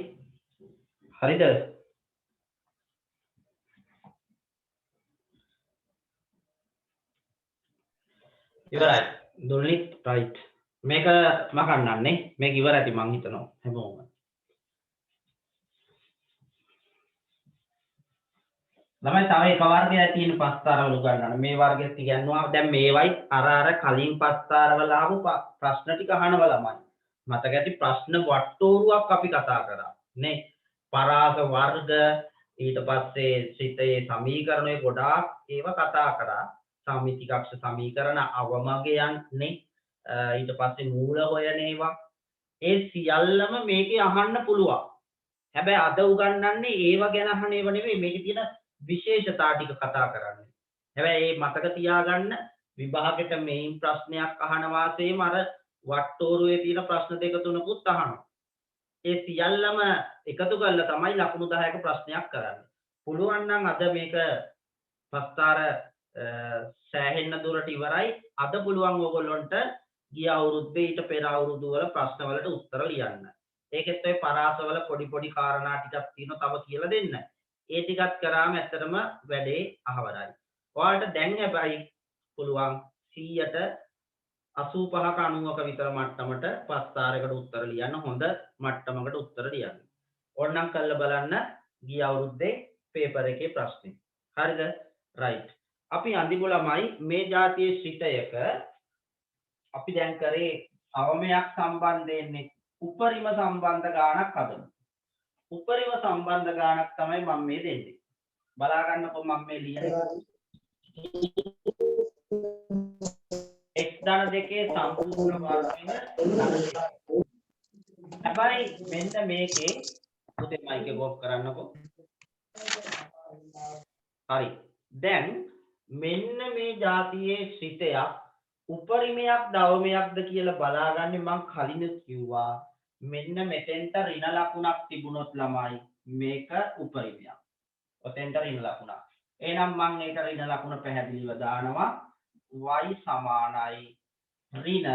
[SPEAKER 1] හරිද? ඉවරයි. දුල්ලි රයිට්. මේක මකන්නන්නේ. මේක ඉවර ඇති මං හිතනවා හැමෝම. ළමයි තව එක වර්ගයක් තියෙන පස්තරවල උගන්වන්න. මේ වර්ගෙත් ඉගෙනුවා. දැන් මේවයි අර කලින් පස්තරවල ආපු ප්‍රශ්න ටික අහනවා ළමයි. මතක ඇති ප්‍රශ්න වට්ටෝරුවක් අපි කතා කරා නේ. පරාස වර්ග ඊට පස්සේ ශ්‍රිතයේ සමීකරණය ගොඩාක් ඒවා කතා කරා. සමිතිකක්ෂ සමීකරණ අවමගයන් නේ. ඊට පස්සේ මූල හොයන ඒවා. ඒ සියල්ලම මේකේ අහන්න පුළුවන්. හැබැයි අද උගන්වන්නේ ඒව ගැන අහන ඒවා නෙවෙයි මේකේ තියෙන විශේෂතා ටික කතා කරන්නේ. හැබැයි මේ මතක තියාගන්න විභාගෙට මේන් ප්‍රශ්නයක් අහන වාසයේම අර වට්ටෝරුවේ තියෙන ප්‍රශ්න දෙක තුනකුත් අහනවා. ඒ සියල්ලම එකතු කරලා තමයි ලකුණු 10ක ප්‍රශ්නයක් කරන්නේ. පුළුවන් නම් අද මේක පස්තාර සෑහෙන්න දුරට ඉවරයි. අද පුළුවන් ඕගොල්ලන්ට ගිය අවුරුද්දේ ඊට පෙර අවුරුදු වල ප්‍රශ්න වලට උත්තර ලියන්න. ඒකෙත් ඔය පරාසවල පොඩි කාරණා ටිකක් තියෙනවා තව කියලා දෙන්න. ඒ ටිකත් කරාම ඇත්තටම වැඩේ අහවරයි. ඔයාලට දැන් හැබැයි පුළුවන් 100ට 85ක 90ක විතර මට්ටමට පස්තාරයකට උත්තර ලියන්න හොඳ මට්ටමකට උත්තර ලියන්න. ඕනනම් කරලා බලන්න ගිය අවුරුද්දේ පේපර් එකේ ප්‍රශ්නේ. හරිද? රයිට්. අපි අඳිමු ළමයි මේ જાතියේ ශ්‍රිතයක අපි දැන් කරේ අවමයක් සම්බන්ධයෙන් උපරිම සම්බන්ධ ගානක් හදමු. උපරිම සම්බන්ධ ගානක් තමයි මම මේ දෙන්නේ. බලා ගන්නකො මම මේ ලියන්නේ. x ධන දෙකේ සම්පූර්ණ වර්ගය හැබැයි මෙන්න මේකේ පුතේ මයික් එක ඔෆ් කරන්නකො. හරි. දැන් මෙන්න මේ જાතියේ ශ්‍රිතයක් උපරිමයක් දවමයක්ද කියලා බලාගන්නේ මම කලින් කිව්වා. මෙන්න මෙතෙන්ට ඍණ ලකුණක් තිබුණොත් ළමයි මේක උපරිමයක්. ඔතෙන්ට ඍණ ලකුණක්. එහෙනම් මම ඒක ඍණ ලකුණ පැහැදිලිව දානවා. y සමානයි ඍණ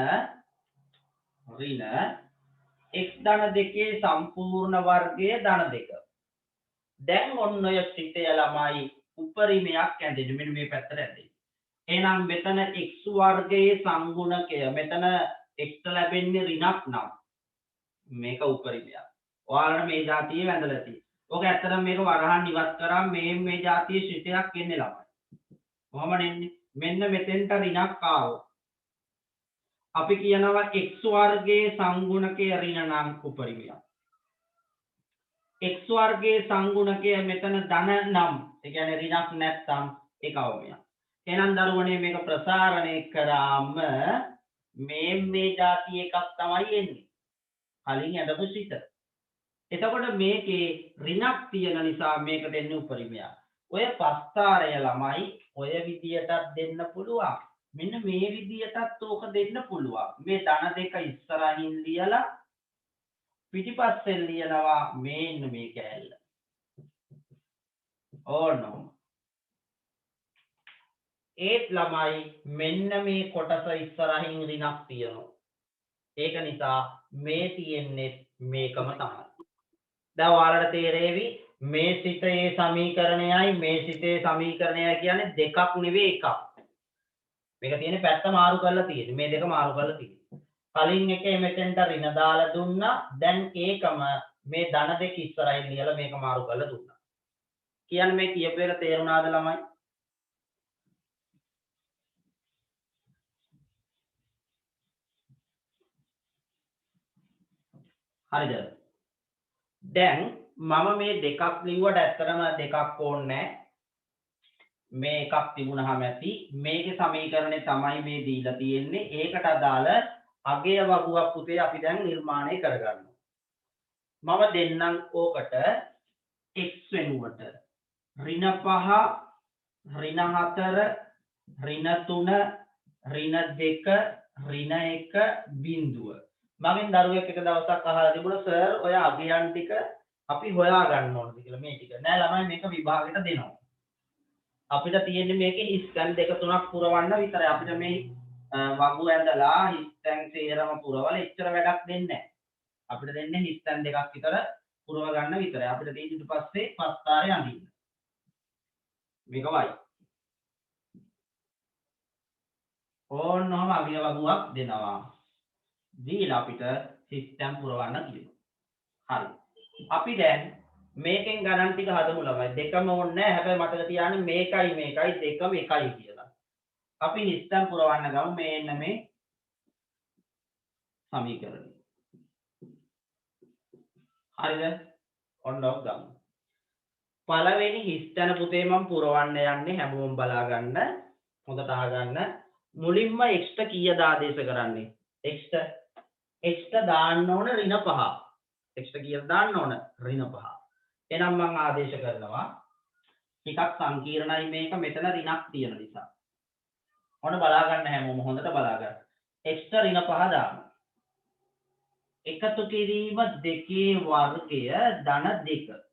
[SPEAKER 1] x ධන දෙකේ සම්පූර්ණ වර්ගයේ ධන දෙක. දැන් ඔන්න ඔය ශ්‍රිතය ළමයි උපරිමයක් ඇඳෙන්නේ මෙන්න මේ පැත්තට ඇඳෙන්නේ. එහෙනම් මෙතන x වර්ගයේ සංගුණකය මෙතන x ලැබෙන්නේ ඍණක් නම් මේක උපරිමයක්. ඔයාලට මේ જાතියේ වැඳලා තියෙනවා. ඔක ඇත්තටම මේක වරහන් ඉවත් කරාම මේ જાතියේ ශ්‍රිතයක් එන්නේ ළමයි. කොහමද එන්නේ? මෙන්න මෙතෙන්ට ඍණක් ආවොත් අපි කියනවා x වර්ගයේ සංගුණකය ඍණ නම් උපරිමයක්. x වර්ගයේ සංගුණකය මෙතන ධන නම් ඒ කියන්නේ ඍණක් නැත්නම් ඒක අවමයක්. එහෙනම් දරුවනේ මේක ප්‍රසාරණය කරාම මේ જાතිය එකක් තමයි එන්නේ. කලින් ඇඳපු ශ්‍රිත. එතකොට මේකේ ඍණක් තියෙන නිසා මේක දෙන්නේ උපරිමයක්. ඔය පස්තාරය ළමයි ඔය විදියටත් දෙන්න පුළුවන්. මෙන්න මේ විදියටත් ඕක දෙන්න පුළුවන්. මේ ධන දෙක ඉස්සරහින් ලියලා පිටිපස්සෙන් ලියනවා මේන්න මේ කෑල්ල. ඕනෝ. ඒත් ළමයි මෙන්න මේ කොටස ඉස්සරහින් ඍණක් තියෙනවා. ඒක නිසා මේ තියෙන්නේ මේකම තමයි. දැන් ඔයාලට තේරෙවි මේ සිතේ සමීකරණයයි මේ සිතේ සමීකරණයයි කියන්නේ දෙකක් නෙවෙයි එකක්. මේක තියෙන්නේ පැත්ත මාරු කරලා තියෙන්නේ. මේ දෙක මාරු කරලා තියෙන්නේ. කලින් එකේ මෙතෙන්ට ඍණ දාලා දුන්නා. දැන් ඒකම මේ ධන දෙක ඉස්සරහින් ලියලා මේක මාරු කරලා දුන්නා. කියන්නේ මේ කියපු එක තේරුණාද ළමයි? හරිද? දැන් මම මේ දෙකක් ලිව්වට ඇත්තටම දෙකක් ඕනේ නැහැ. මේ එකක් තිබුණාම ඇති. මේකේ සමීකරණය තමයි මේ දීලා තියෙන්නේ. ඒකට අදාළ අගය වගුවක් පුතේ අපි දැන් නිර්මාණය කරගන්නවා. මම දෙන්නම් ඕකට x වෙනුවට ඍණ 5 ඍණ 4 ඍණ 3 ඍණ 2 ඍණ 1 බිඳුව. මගෙන් දරුවෙක් එක දවසක් අහලා තිබුණා සර් ඔය අගයන් ටික අපි හොයා ගන්න ඕනද කියලා මේ ටික. නෑ ළමයි මේක විභාගෙට දෙනවා. අපිට තියෙන්නේ මේකේ හිස් තැන් දෙක තුනක් පුරවන්න විතරයි. අපිට මේ වගු ඇඳලා හිස් තැන් සේරම පුරවලා එච්චර වැඩක් දෙන්නේ නැහැ. අපිට දෙන්නේ හිස් තැන් දෙකක් විතර පුරව ගන්න විතරයි. අපිට තියෙන්නේ ඊට පස්සේ පස්තාරේ අඳින්න. මේක වයි. ඕනෝම අගය වගුවක් දෙනවා. දීලා අපිට හිස් තැන් පුරවන්න කියනවා. හරි. අපි දැන් මේකෙන් ගණන් ටික හදමු ළමයි. දෙකම ඕනේ නැහැ. හැබැයි මතක තියාගන්න මේකයි දෙකම එකයි කියලා. අපි හිස්තම් පුරවන්න ගමු මේන්න මේ සමීකරණය. හරිද? ඔන්න ඔක් ගමු. පළවෙනි හිස්තන පුතේ මම පුරවන්න යන්නේ හැමෝම බලා ගන්න. හොඳට අහගන්න. මුලින්ම x ට කීයද ආදේශ කරන්නේ? x ට දාන්න ඕන ඍණ 5. x ට කීයද දාන්න ඕන? ඍණ 5. එහෙනම් මම ආදේශ කරනවා ටිකක් සංකීර්ණයි මේක මෙතන ඍණක් තියෙන නිසා. ඔන්න බලා ගන්න හැමෝම හොඳට බලා ගන්න. x ට ඍණ 5 දාන්න. එකතු කිරීම 2 වර්ගය ධන 2.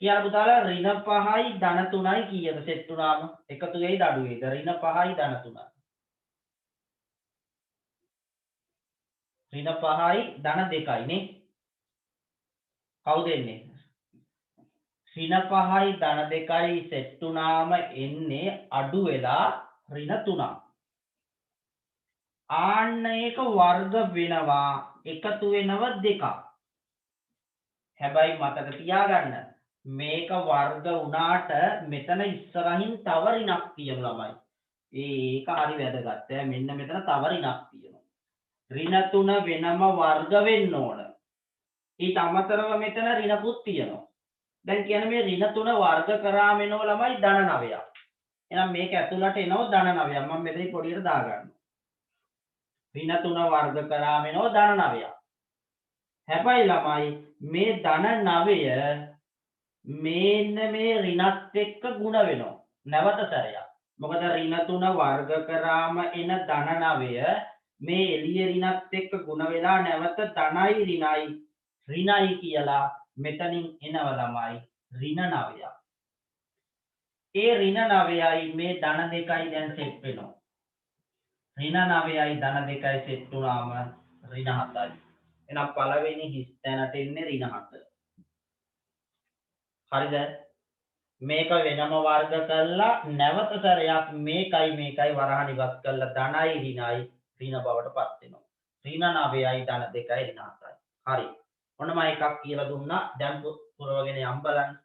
[SPEAKER 1] කියලා පුතාලා ඍණ 5යි ධන 3යි කීයද සෙට් වුණාම එකතු වෙයිද අඩු වෙයිද? ඍණ 5යි ධන 3යි. ඍණ 5යි ධන 2යි නේ. කවුද එන්නේ? ඍණ 5යි ධන 2යි සෙට් වුණාම එන්නේ අඩු වෙලා ඍණ 3ක්. ආන්න ඒක වර්ග වෙනවා එකතු වෙනව 2ක්. හැබැයි මතක තියාගන්න මේක වර්ග වුණාට මෙතන ඉස්සරහින් තව ඍණක් තියෙනවා ළමයි. ඒක හරි වැදගත්. මෙන්න මෙතන තව ඍණක් තියෙනවා. ඍණ 3 වෙනම වර්ග වෙන්න ඕන. ඊට අමතරව මෙතන ඍණකුත් තියෙනවා. දැන් කියන්නේ මේ ඍණ 3 වර්ග කරාම එනව ළමයි ධන 9ක්. එහෙනම් මේක ඇතුළට එනව ධන 9ක්. මම මෙතන පොඩියට දාගන්නවා. ඍණ 3 වර්ග කරාම එනව ධන 9ක්. හැබැයි ළමයි මේ ධන 9 මේන්න මේ ඍණත් එක්ක ಗುಣ වෙනවා. නැවත සැරයක්. මොකද ඍණ 3 වර්ග කරාම එන ධන 9 මේ එළිය ඍණත් එක්ක ಗುಣ වෙලා නැවත ධනයි ඍණයි කියලා මෙතනින් එනව ළමයි ඍණ 9ක්. ඒ ඍණ 9යි මේ ධන 2යි දැන් සෙට් වෙනවා. ඍණ 9යි ධන 2යි සෙට් වුණාම ඍණ 7යි. එහෙනම් පළවෙනි හිස් තැනට එන්නේ ඍණ 7. හරිද? මේක වෙනම වර්ග කළා නැවත සැරයක් මේකයි වරහන් ඉවත් කළා ධනයි ඍණයි ඍණ බවට පත් වෙනවා. ඍණ 9යි ධන 2යි ඍණ 7යි. හරි. ඔන්න මම එකක් කියලා දුන්නා. දැන් පුරවගෙන යම් බලන්න.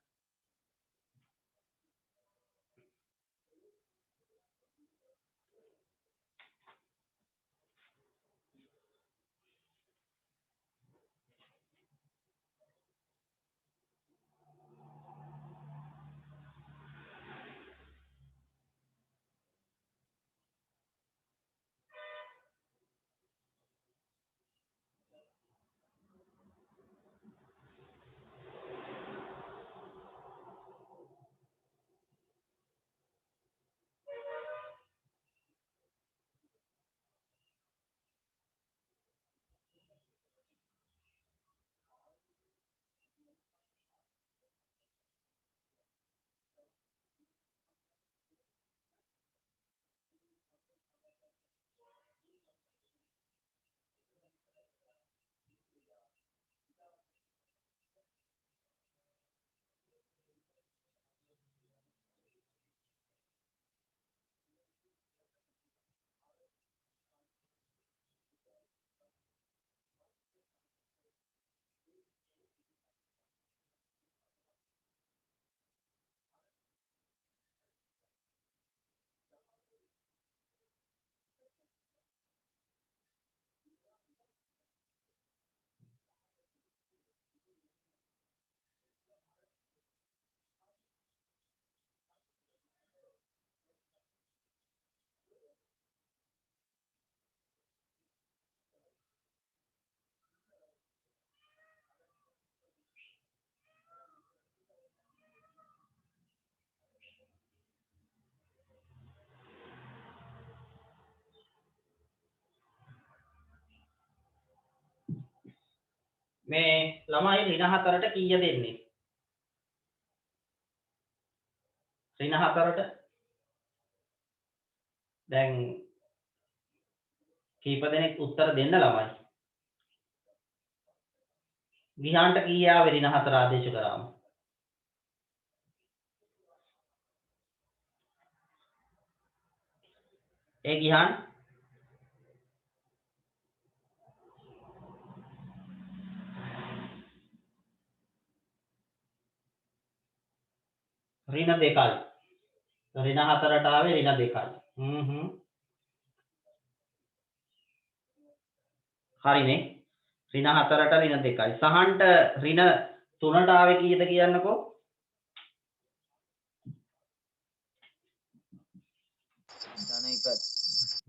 [SPEAKER 1] මේ ළමයි ඍණ 4ට කීය දෙන්නේ? ඍණ 4ට දැන් කීප දෙනෙක් උත්තර දෙන්න ළමයි. ගිහාන්ට කීය ආවේ ඍණ 4 ආදේශ කරාම? ඒ ගිහාන් ඍණ 2යි. ඍණ 4ට ආවේ ඍණ 2යි. හරිනේ. ඍණ 4ට ඍණ 2යි. සහන්ට ඍණ 3ට ආවේ කීයද කියන්නකෝ?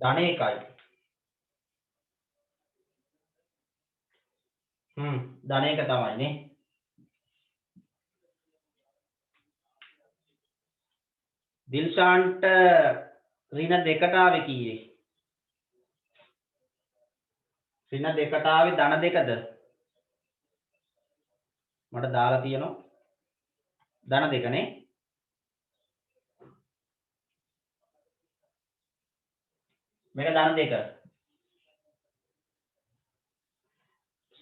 [SPEAKER 1] ධන 1යි. ධන 1 තමයි නේ. දිල්ෂාන්ට ඍණ 2ට ආවේ කීයේ? ඍණ 2ට ආවේ ධන 2ද? මට දාලා තියෙනවා ධන 2 නේ. මේක ධන 2.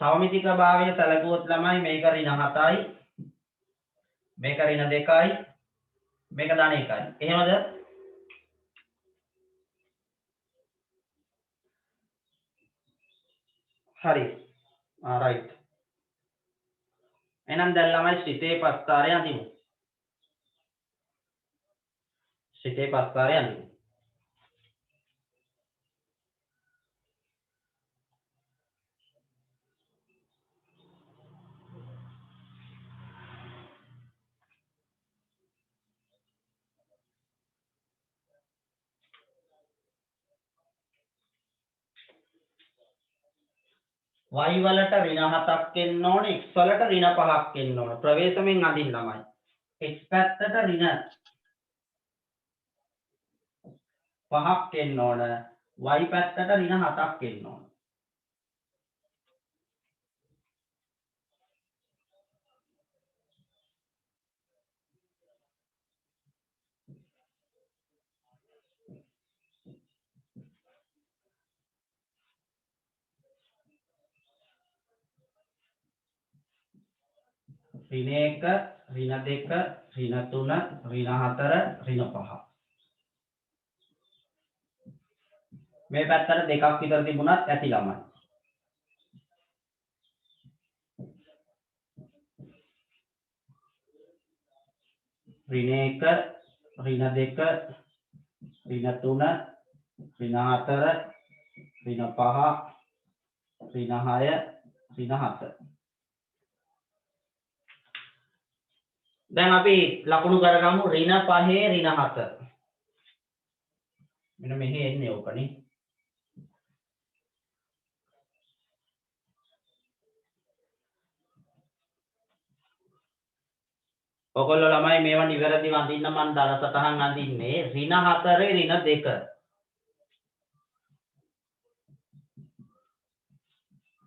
[SPEAKER 1] සමමිතික භාවය සැලකුවොත් ළමයි මේක ඍණ 7යි. මේක ඍණ 2යි. මේක ධන 1යි. එහෙමද? හරි. රයිට්. එහෙනම් දැන් ළමයි සිතේ පස්කාරය අඳිමු. සිතේ පස්කාරය අඳිමු. y වලට ඍණ 7ක් එන්න ඕන, x වලට ඍණ 5ක් එන්න ඕන. ප්‍රවේශමෙන් අඳින්න ළමයි. x පැත්තට ඍණ 5ක් එන්න ඕන, y පැත්තට ඍණ 7ක් එන්න ඕන. ඍණ 1, ඍණ 2, ඍණ 3, ඍණ 4, ඍණ 5. මේ පැත්තට දෙකක් විතර තිබුණත් ඇති ළමයි. ඍණ 1, ඍණ 2, ඍණ 3, ඍණ 4, ඍණ 5, ඍණ 6, ඍණ 7. දැන් අපි ලකුණු කරගමු ඍණ 5 ඍණ 7. මෙන්න මෙහෙ එන්නේ ඕකනේ. ඔයගොල්ලෝ ළමයි මේවා නිවැරදිව අඳින්න මම දල සටහන් අඳින්නේ ඍණ 4 ඍණ 2.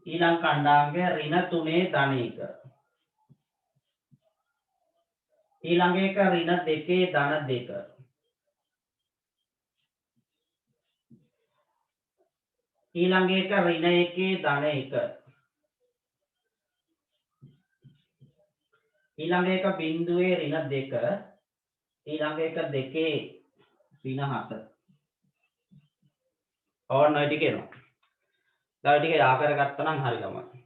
[SPEAKER 1] ඊළඟ කණ්ඩායමක ඍණ 3 ධන 1. ඊළඟ එක ඍණ 2 ධන 2. ඊළඟ එක ඍණ 1 ධන 1. ඊළඟ එක බිඳුවේ ඍණ 2. ඊළඟ එක 2 ඍණ 7. ඕන්න ඔය ටික එනවා. දැන් ඔය ටික යා කරගත්තා නම් හරි ළමයි.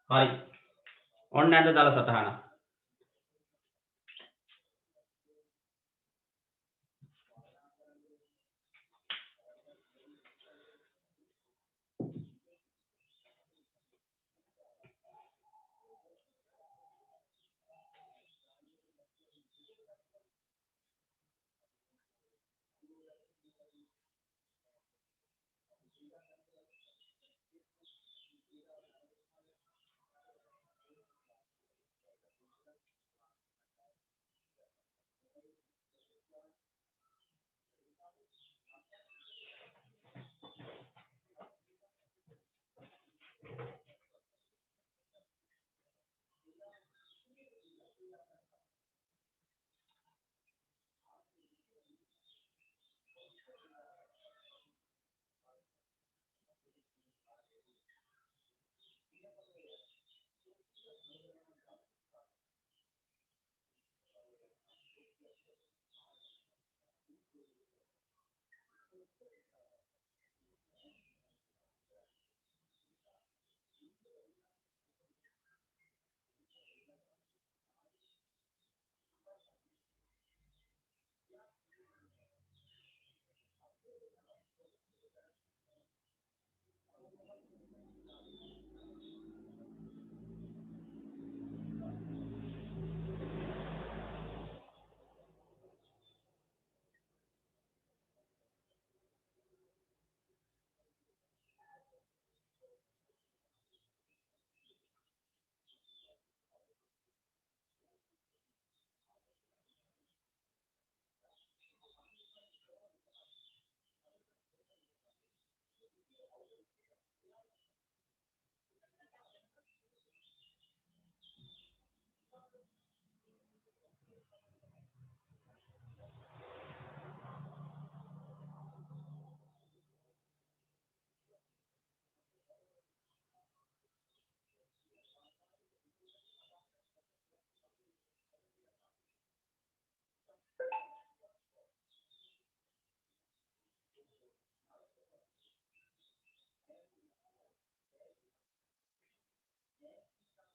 [SPEAKER 1] හරි. ඔන්න ඇඳ දල සටහන.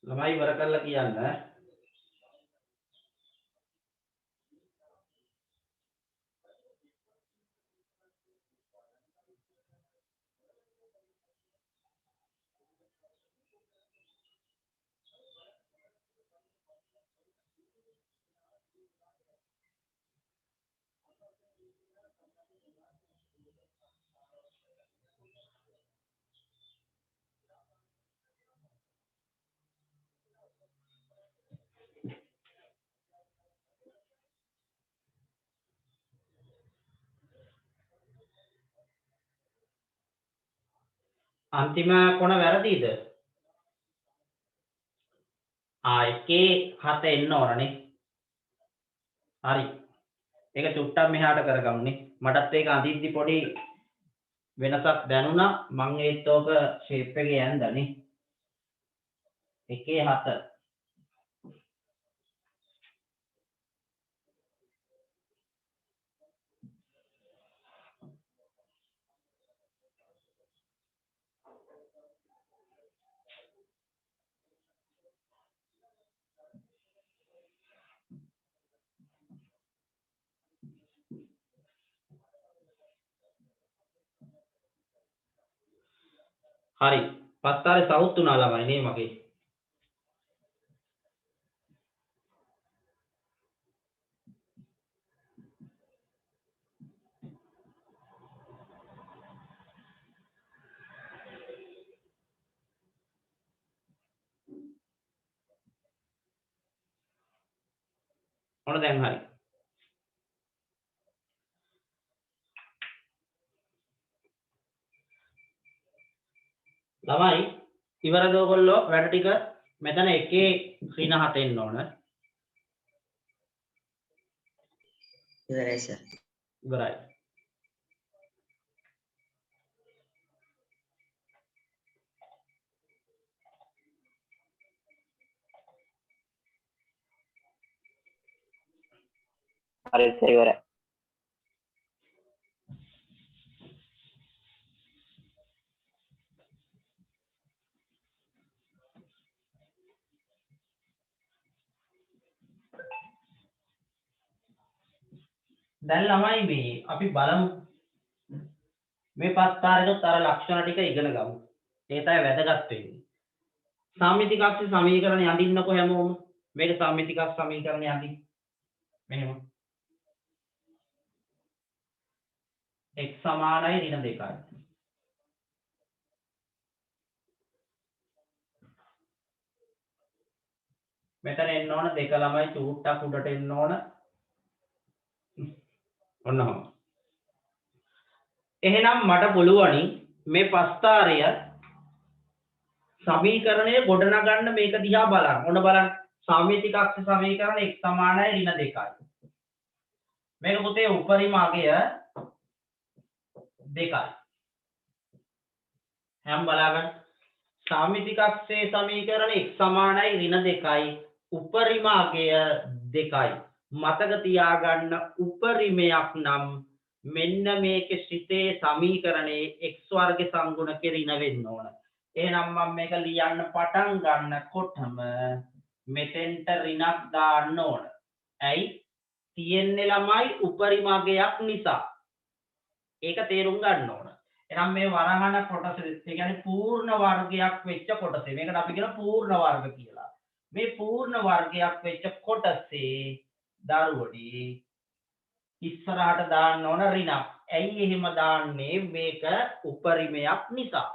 [SPEAKER 1] ළමයි ඉවර කරලා කියන්න. අන්තිම කොන වැරදිද? එකේ 7 එන්න ඕනනේ. හරි. ඒක චුට්ටක් මෙහාට කරගමුනේ. මටත් ඒක අඳිද්දි පොඩි වෙනසක් දැනුණා. මං ඒත් ඕක ෂේප් එකේ ඇඳනේ. එකේ 7. හරි. පස්තාරේ සවුත් උනා ළමයි නේ මගේ. ඔන්න දැන් හරි. ළමයි ඉවරද ඔයගොල්ලෝ වැඩ ටික? මෙතන එකේ ඍණ 7 එන්න ඕන.
[SPEAKER 2] ඉවරයි සර්.
[SPEAKER 1] ඉවරයි.
[SPEAKER 2] හරි සර් ඉවරයි.
[SPEAKER 1] දැන් ළමයි මේ අපි බලමු මේ පස්තාරේට අර ලක්ෂණ ටික ඉගෙන ගමු. ඒ තමයි වැදගත් වෙන්නේ. සම්මිතිකක්ෂ සමීකරණය අඳින්නකො හැමෝම. මේක සම්මිතිකක්ෂ සමීකරණය අඳින්න. මෙහෙම. x සමානයි ඍණ 2යි. මෙතන එන්න ඕන 2 ළමයි චූට්ටක් උඩට එන්න ඕන. ඔන්නම. එහෙනම් මට පුළුවනි මේ පස්තාරය සමීකරණය ගොඩනගන්න මේක දිහා බලන්න. ඔන්න බලන්න. සම්මිතිකක්ෂ සමීකරණ x සමානයි ඍණ 2යි. මේක පුතේ උපරිම අගය 2යි. හැම බලාගන්න. සම්මිතිකක්ෂයේ සමීකරණ x සමානයි ඍණ 2යි. උපරිම අගය 2යි. මතක තියාගන්න උපරිමයක් නම් මෙන්න මේකේ සිතේ සමීකරණේ x වර්ග සංගුණ කෙරින වෙන්න ඕන. එහෙනම් මම මේක ලියන්න පටන් ගන්නකොටම මෙතෙන්ට ඍණක් දාන්න ඕන. ඇයි? තියෙන්නේ ළමයි උපරිමගයක් නිසා. ඒක තේරුම් ගන්න ඕන. එහෙනම් මේ වරහන කොටස ඒ කියන්නේ පූර්ණ වර්ගයක් වෙච්ච කොටසේ මේකට අපි කියන පූර්ණ වර්ග කියලා. මේ පූර්ණ වර්ගයක් වෙච්ච කොටසේ දරුවනේ ඉස්සරහට දාන්න ඕන ඍණක්. ඇයි එහෙම දාන්නේ? මේක උපරිමයක් නිසා.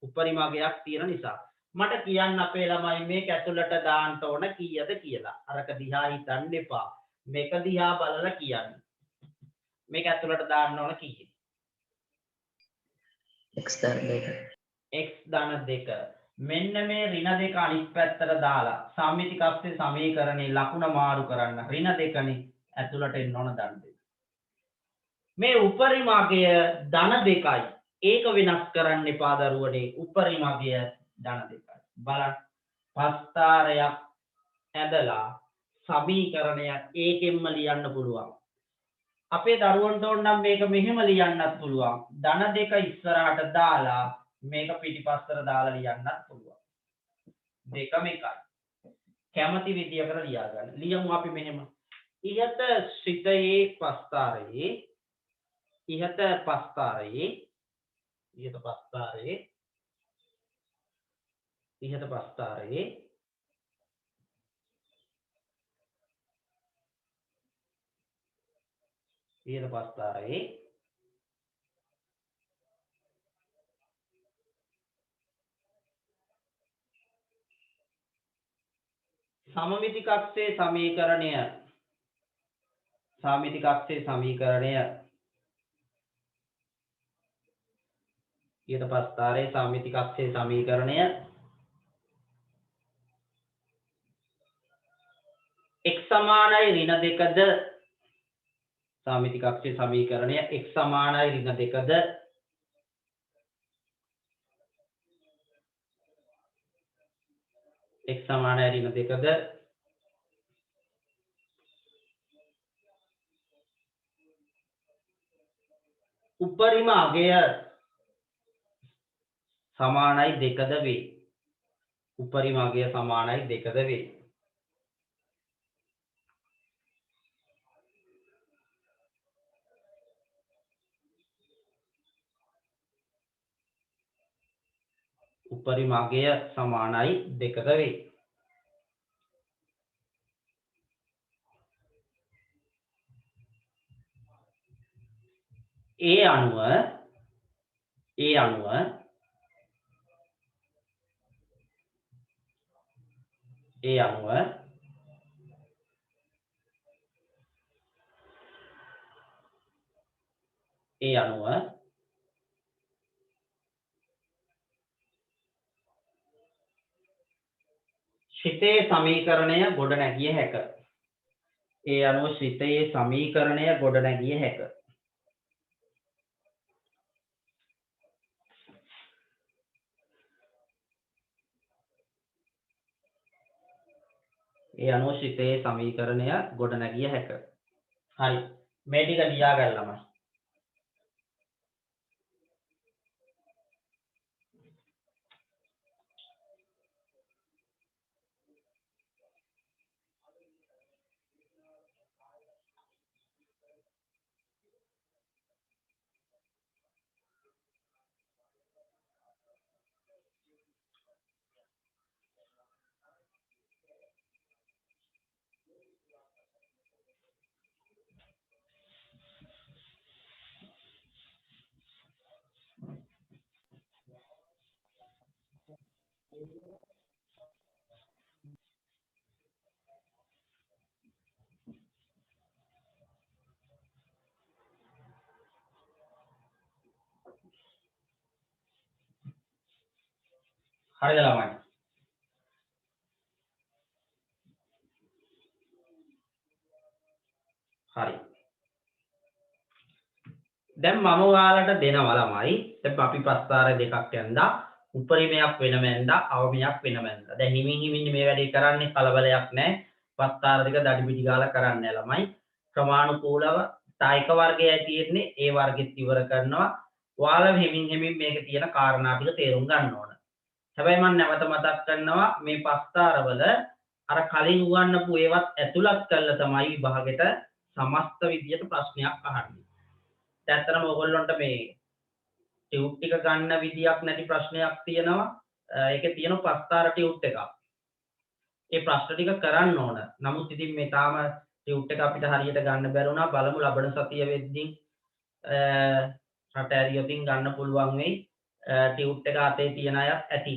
[SPEAKER 1] උපරිමගයක් තියෙන නිසා. මට කියන්න අපේ ළමයි මේක ඇතුළට දාන්න ඕන කීයද කියලා. අරක දිහා හිතන්න එපා. මේක දිහා බලලා කියන්න. මේක ඇතුළට දාන්න ඕන කීයද?
[SPEAKER 2] x ධන 2.
[SPEAKER 1] x ධන 2. මෙන්න මේ ඍණ දෙක අනිත් පැත්තට දාලා සම්මිතිකස්සේ සමීකරණේ ලකුණ මාරු කරන්න. ඍණ දෙකනේ ඇතුළට එන්න ඕන ධන 2. මේ උපරිමගය ධන 2යි. ඒක වෙනස් කරන්න එපා දරුවනේ. උපරිමගය ධන 2යි. බලන්න. පස්තාරයක් ඇදලා සමීකරණයක් ඒකෙන්ම ලියන්න පුළුවන්. අපේ දරුවන්ට ඕන නම් මේක මෙහෙම ලියන්නත් පුළුවන්. ධන 2 ඉස්සරහට දාලා මේක පිටිපස්සට දාලා ලියන්නත් පුළුවන්. දෙකම එකයි. කැමති විදියකට ලියා ගන්න. ලියමු අපි මෙහෙම. ඉහත ශ්‍රිතයේ පස්තාරයේ ඉහත පස්තාරයේ සමමිති කක්ෂයේ සමීකරණය ඊට පස්තාරේ සමමිති කක්ෂයේ සමීකරණය x සමානයි ඍණ 2ද සමමිති කක්ෂයේ සමීකරණය x සමානයි ඍණ 2ද x සමානයි ඍණ 2ද උපරිම අගය සමානයි 2ද වේ. උපරිම අගය සමානයි 2ද වේ. උපරිම අගය සමානයි 2ද වේ. ඒ අනුව ශ්‍රිතයේ සමීකරණය ගොඩනැගිය හැක. ඒ අනුව ශ්‍රිතයේ සමීකරණය ගොඩනැගිය හැක. හරි. මේ ටික ලියා ගන්න ළමයි. හරිද ළමයි? හරි. දැන් මම ඔයාලට දෙනවා ළමයි. දැන් අපි ප්‍රස්තාර දෙකක් යන්දා උපරිමයක් වෙනම යන්දා අවමයක් වෙනම යන්දා. දැන් හිමින් මේ වැඩේ කරන්නේ කලබලයක් නැහැ. ප්‍රස්තාර දෙක දඩි පිටි ගාලා කරන්නේ ළමයි. ක්‍රමානුකූලව තායක වර්ගයයි තියෙන්නේ ඒ වර්ගෙත් ඉවර කරනවා. ඔයාලා හිමින් මේක තියෙන කාරණා ටික තේරුම් ගන්න ඕන. හැබැයි මම නැවත මතක් කරනවා මේ පස්තාරවල අර කලින් උගන්වපු ඒවත් ඇතුළත් කරලා තමයි විභාගෙට සමස්ත විදියට ප්‍රශ්නයක් අහන්නේ. ඇත්තටම ඔයගොල්ලන්ට මේ ටියුට් ටික ගන්න විදියක් නැති ප්‍රශ්නයක් තියෙනවා. ඒකේ තියෙන පස්තාර ටියුට් එකක්. ඒ ප්‍රශ්න ටික කරන්න ඕන. නමුත් ඉතින් මේ තාම ටියුට් එක අපිට හරියට ගන්න බැරි වුණා. බලමු ලබන සතිය වෙද්දී රට ඇරියොතින් ගන්න පුළුවන් වෙයි. ටියුට් එක අතේ තියන අයත් ඇති.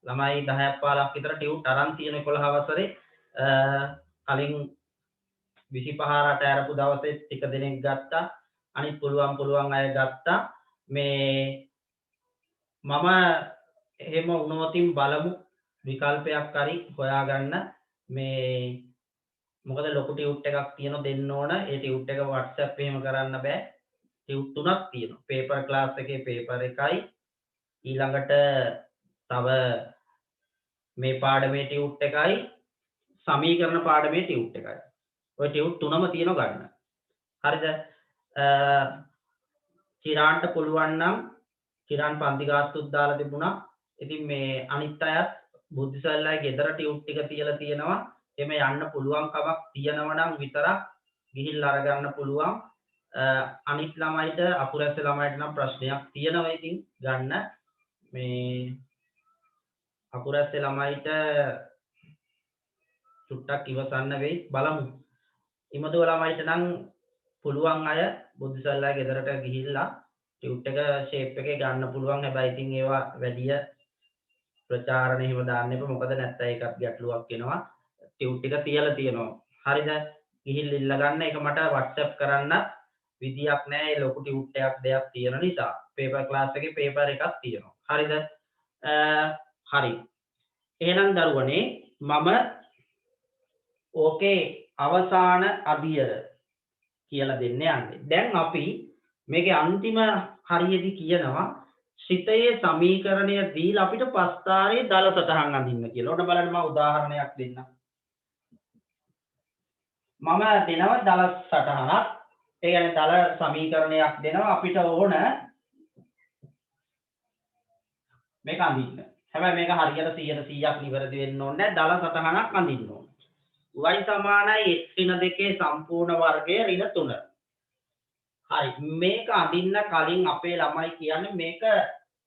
[SPEAKER 1] ළමයි 10ක් 15ක් විතර ටියුට් අරන් තියෙන 11 වසරේ කලින් 25 රට ඇරපු දවසේ ටික දෙනෙක් ගත්තා. අනිත් පුළුවන් අය ගත්තා. මේ මම එහෙම වුණොතින් බලමු විකල්පයක් හරි හොයාගන්න. මේ මොකද ලොකු ටියුට් එකක් තියෙන දෙන්න ඕන. ඒ ටියුට් එක WhatsApp එහෙම කරන්න බෑ. ටියුට් තුනක් තියෙනවා. පේපර් ක්ලාස් එකේ පේපර් එකයි ඊළඟට තව මේ පාඩමේ ටියුට් එකයි සමීකරණ පාඩමේ ටියුට් එකයි. ඔය ටියුට් තුනම තියෙනවා ගන්න. හරිද? චිරාන්ට පුළුවන් නම් චිරාන් පන්ති ගාස්තුත් දාලා තිබුණා. ඉතින් මේ අනිත් අයත් බුද්ධිසල්ලාගේ ගෙදර ටියුට් ටික තියලා තියෙනවා. එමෙ යන්න පුළුවන් කමක් තියෙනවා නම් විතරක් ගිහිල්ලා අරගන්න පුළුවන්. අනිත් ළමයිට අපුරැස්ස ළමයිට නම් ප්‍රශ්නයක් තියෙනවා. ඉතින් ගන්න මේ අපුරැස්ස ළමයිට චුට්ටක් ඉවසන්න වෙයි. බලමු. ඉමදුව ළමයිට නම් පුළුවන් අය බුද්ධිසල්ලාගේ ගෙදරට ගිහිල්ලා ටියුට් එක ෂේප් එකේ ගන්න පුළුවන්. හැබැයි ඉතින් ඒවා වැඩි ප්‍රචාරණය හිම දාන්න එපා. මොකද නැත්නම් ඒකත් ගැටලුවක් වෙනවා. ටියුට් ටික තියලා තියෙනවා. හරිද? ගිහිල්ලා ඉල්ල ගන්න. ඒක මට WhatsApp කරන්න විදියක් නැහැ. ඒ ලොකු ටියුට් එකක් දෙයක් තියෙන නිසා. පේපර් ක්ලාස් එකේ පේපර් එකක් තියෙනවා. හරිද? හරි. එහෙනම් දරුවනේ මම ඕකේ අවසාන අදියර කියලා දෙන්න යන්නේ. දැන් අපි මේකේ අන්තිම හරියදී කියනවා ශ්‍රිතයේ සමීකරණය දීලා අපිට පස්තාරේ දල සටහන් අඳින්න කියලා. ඔන්න බලන්න මම උදාහරණයක් දෙන්නම්. මම දෙනවා දල සටහනක්. ඒ කියන්නේ දල සමීකරණයක් දෙනවා අපිට ඕන මේක අඳින්න. හැබැයි මේක හරියට 100%ක් නිවැරදි වෙන්න ඕනේ නැහැ. දල සටහනක් අඳින්න ඕනේ. y සමානයි x ඍණ 2 සම්පූර්ණ වර්ගය ඍණ 3. හරි. මේක අඳින්න කලින් අපේ ළමයි කියන්නේ මේක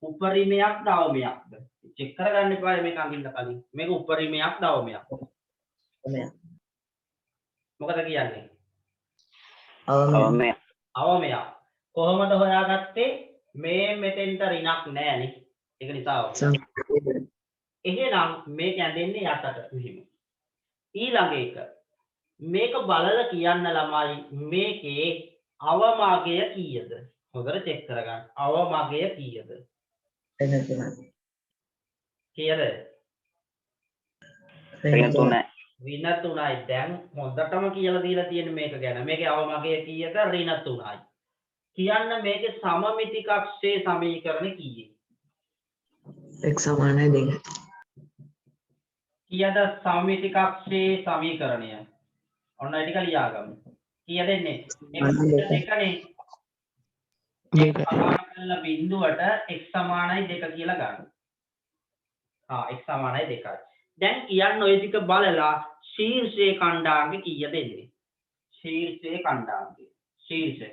[SPEAKER 1] උපරිමයක්ද අවමයක්ද? චෙක් කරගන්න එපා මේක අඳින්න කලින්. මේක උපරිමයක්ද අවමයක්ද? මොකද කියන්නේ?
[SPEAKER 2] අවමයක්.
[SPEAKER 1] අවමයක්. කොහොමද හොයාගත්තේ? මේ මෙතෙන්ට ඍණක් නැහැනේ. ඒක නිසා එහෙනම් මේක ඇඳෙන්නේ යටට මෙහෙම. ඊළඟ එක මේක බලලා කියන්න ළමයි මේකේ අවමගය කීයද? හොඳට චෙක් කරගන්න. අවමගය කීයද?
[SPEAKER 2] ඍණ 3.
[SPEAKER 1] කීයද?
[SPEAKER 2] ඍණ 3.
[SPEAKER 1] ඍණ 3යි. දැන් හොඳටම කියලා දීලා තියෙන මේක ගැන. මේකේ අවමගය කීයද? ඍණ 3යි. කියන්න මේකේ සමමිති කක්ෂයේ සමීකරණ කීයද?
[SPEAKER 2] x සමානයි 2.
[SPEAKER 1] කීයද සමමිති කක්ෂයේ සමීකරණය? ඔන්න ඒ ටික ලියාගමු. කීයද එන්නේ? x එකනේ. දෙක සමාන බිඳුවට x සමානයි 2 කියලා ගන්න. x සමානයි 2යි. දැන් කියන්න ඔය ටික බලලා ශීර්ෂයේ ඛණ්ඩාංග කීයද එන්නේ? ශීර්ෂයේ ඛණ්ඩාංගය. ශීර්ෂය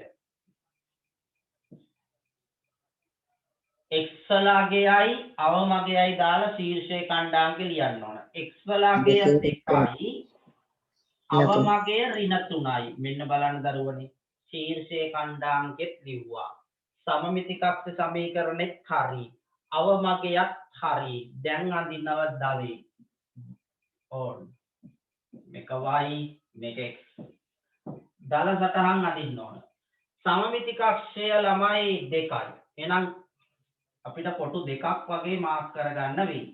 [SPEAKER 1] x වලගේයි අවමගේයි දාලා ශීර්ෂයේ ඛණ්ඩාංග ලියන්න ඕන. x වලගේ 2යි අවමගය ඍණ 3යි. මෙන්න බලන්න දරුවනේ. ශීර්ෂයේ ඛණ්ඩාංගෙත් ලිව්වා. සමමිති කක්ෂ සමීකරණෙත් හරි. අවමගයත් හරි. දැන් අඳිනව දලේ. ඕන්. මේක y මේක x. දල සටහන් අඳින්න ඕන. සමමිති කක්ෂය ළමයි 2යි. එහෙනම් අපිට කොටු දෙකක් වගේ මාක් කරගන්න වෙයි.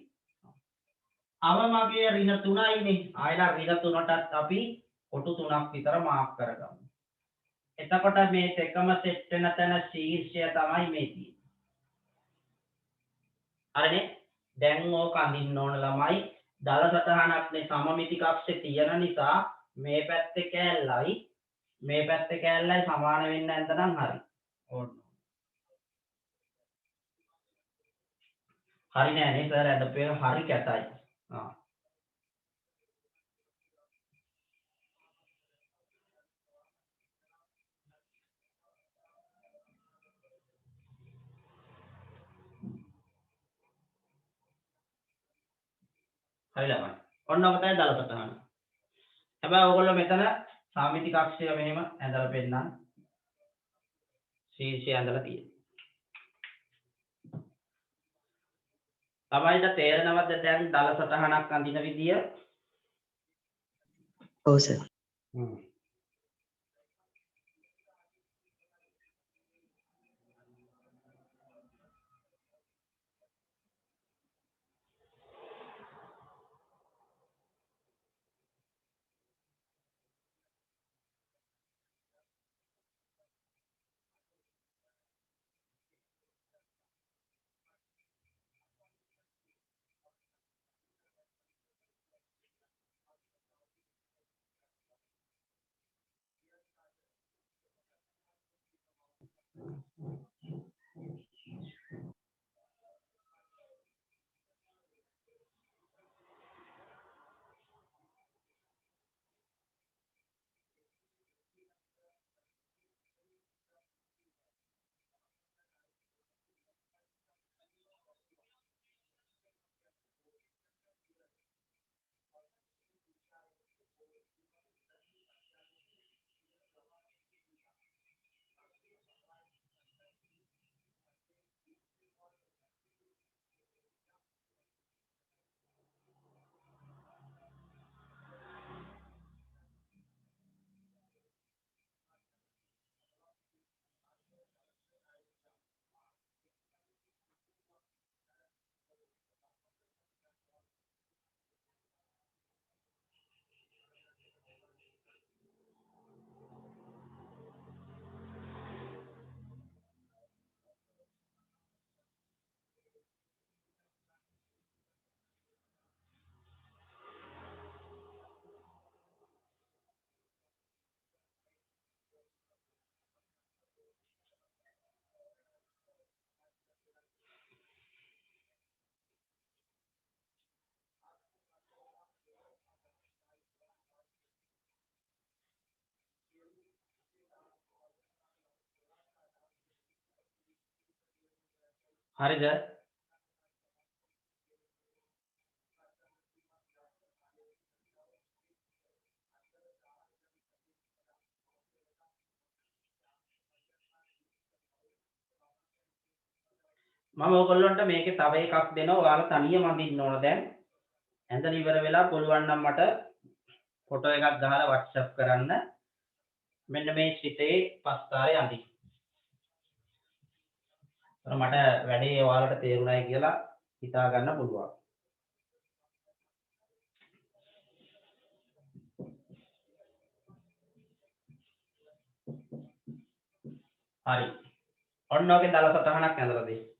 [SPEAKER 1] අවමගය ඍණ 3යිනේ. ආයෙලා ඍණ 3ටත් අපි කොටු 3ක් විතර මාක් කරගමු. එතකොට මේ එකම සෙට් වෙන තැන ශීර්ෂය තමයි මේ තියෙන්නේ. හරිනේ? දැන් ඕක අඳින්න ඕන ළමයි. දල සටහනක් නේ සමමිති කක්ෂේ තියෙන නිසා මේ පැත්තේ කෑල්ලයි මේ පැත්තේ කෑල්ලයි සමාන වෙන්නේ නැත්නම් හරි. ඕන්න. හරි නෑනේ සර් ඇඳපු එක හරි කැතයි. ආ. හරි ළමයි. ඔන්න ඔක තමයි දල සටහන. හැබැයි ඔයගොල්ලෝ මෙතන සාමිති කක්ෂය මෙහෙම ඇඳලා පෙන්නන්න. ශීර්ෂය ඇඳලා තියෙනවා. ළමයිට තේරෙනවද දැන් දල සටහනක් අඳින විදිය?
[SPEAKER 2] ඔව් සර්.
[SPEAKER 1] හ්ම්. හරිද? මම ඔයගොල්ලන්ට මේකේ තව එකක් දෙනවා. ඔයාලා තනියම අඳින්න ඕන දැන්. ඇඳලා ඉවර වෙලා පුළුවන් නම් මට ෆොටෝ එකක් ගහලා WhatsApp කරන්න. මෙන්න මේ සිතේ පස්තාරේ අඳින්න. මට වැඩේ ඔයාලට තේරුණායි කියලා හිතා ගන්න පුළුවන්. හරි. ඔන්න ඔගේ දල සටහනක් ඇඳලා දෙන්න.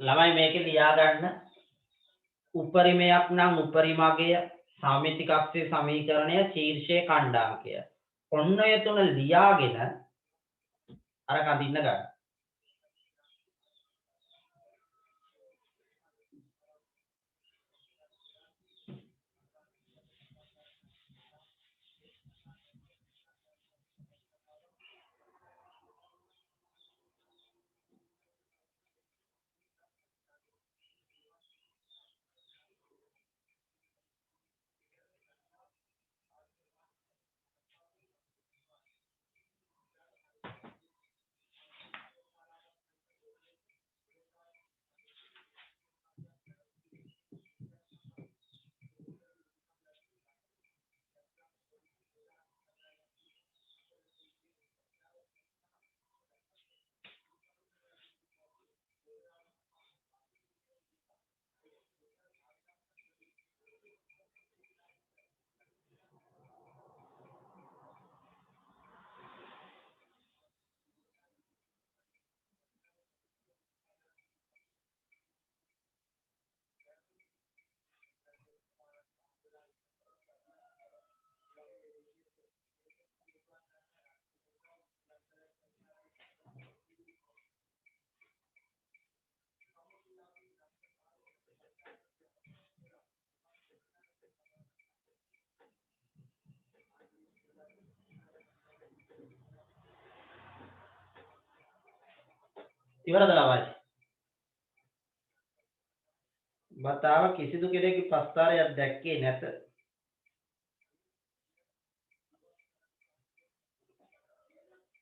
[SPEAKER 1] ළමයි මේකේ ලියා ගන්න උපරිමයක් නම් උපරිමගය සාමිතිකත්වයේ සමීකරණය ශීර්ෂයේ ඛණ්ඩාංකය. ඔන්න ඔය තුන ලියාගෙන අර කඳින්න ගන්න. ඉවරද ළමයි? බතාව කිසිදු කෙනෙකුගේ ප්‍රස්තාරයක් දැක්කේ නැත.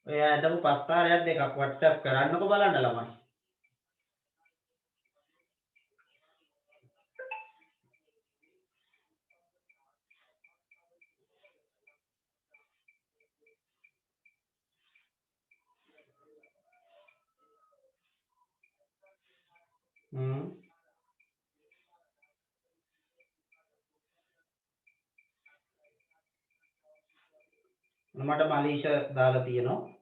[SPEAKER 1] ඔය ඇදපු ප්‍රස්තාරයක් දෙකක් WhatsApp කරන්නකො බලන්න ළමයි. මට මලීෂ දාලා තියෙනවා.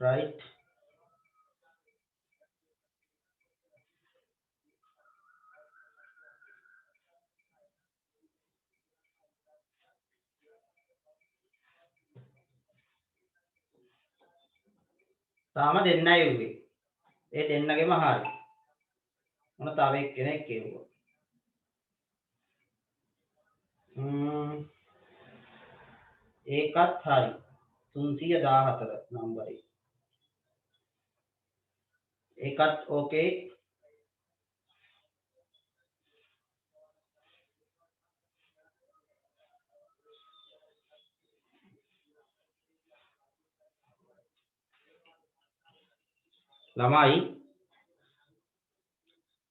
[SPEAKER 1] right. තාම දෙන්නයි උගේ. ඒ දෙන්නගෙම හරි. මොන තව එක්කෙනෙක් කියුවා. ඒකත් හරි. 314 නම්බරේ. ඒකත් ඕකේ. ළමයි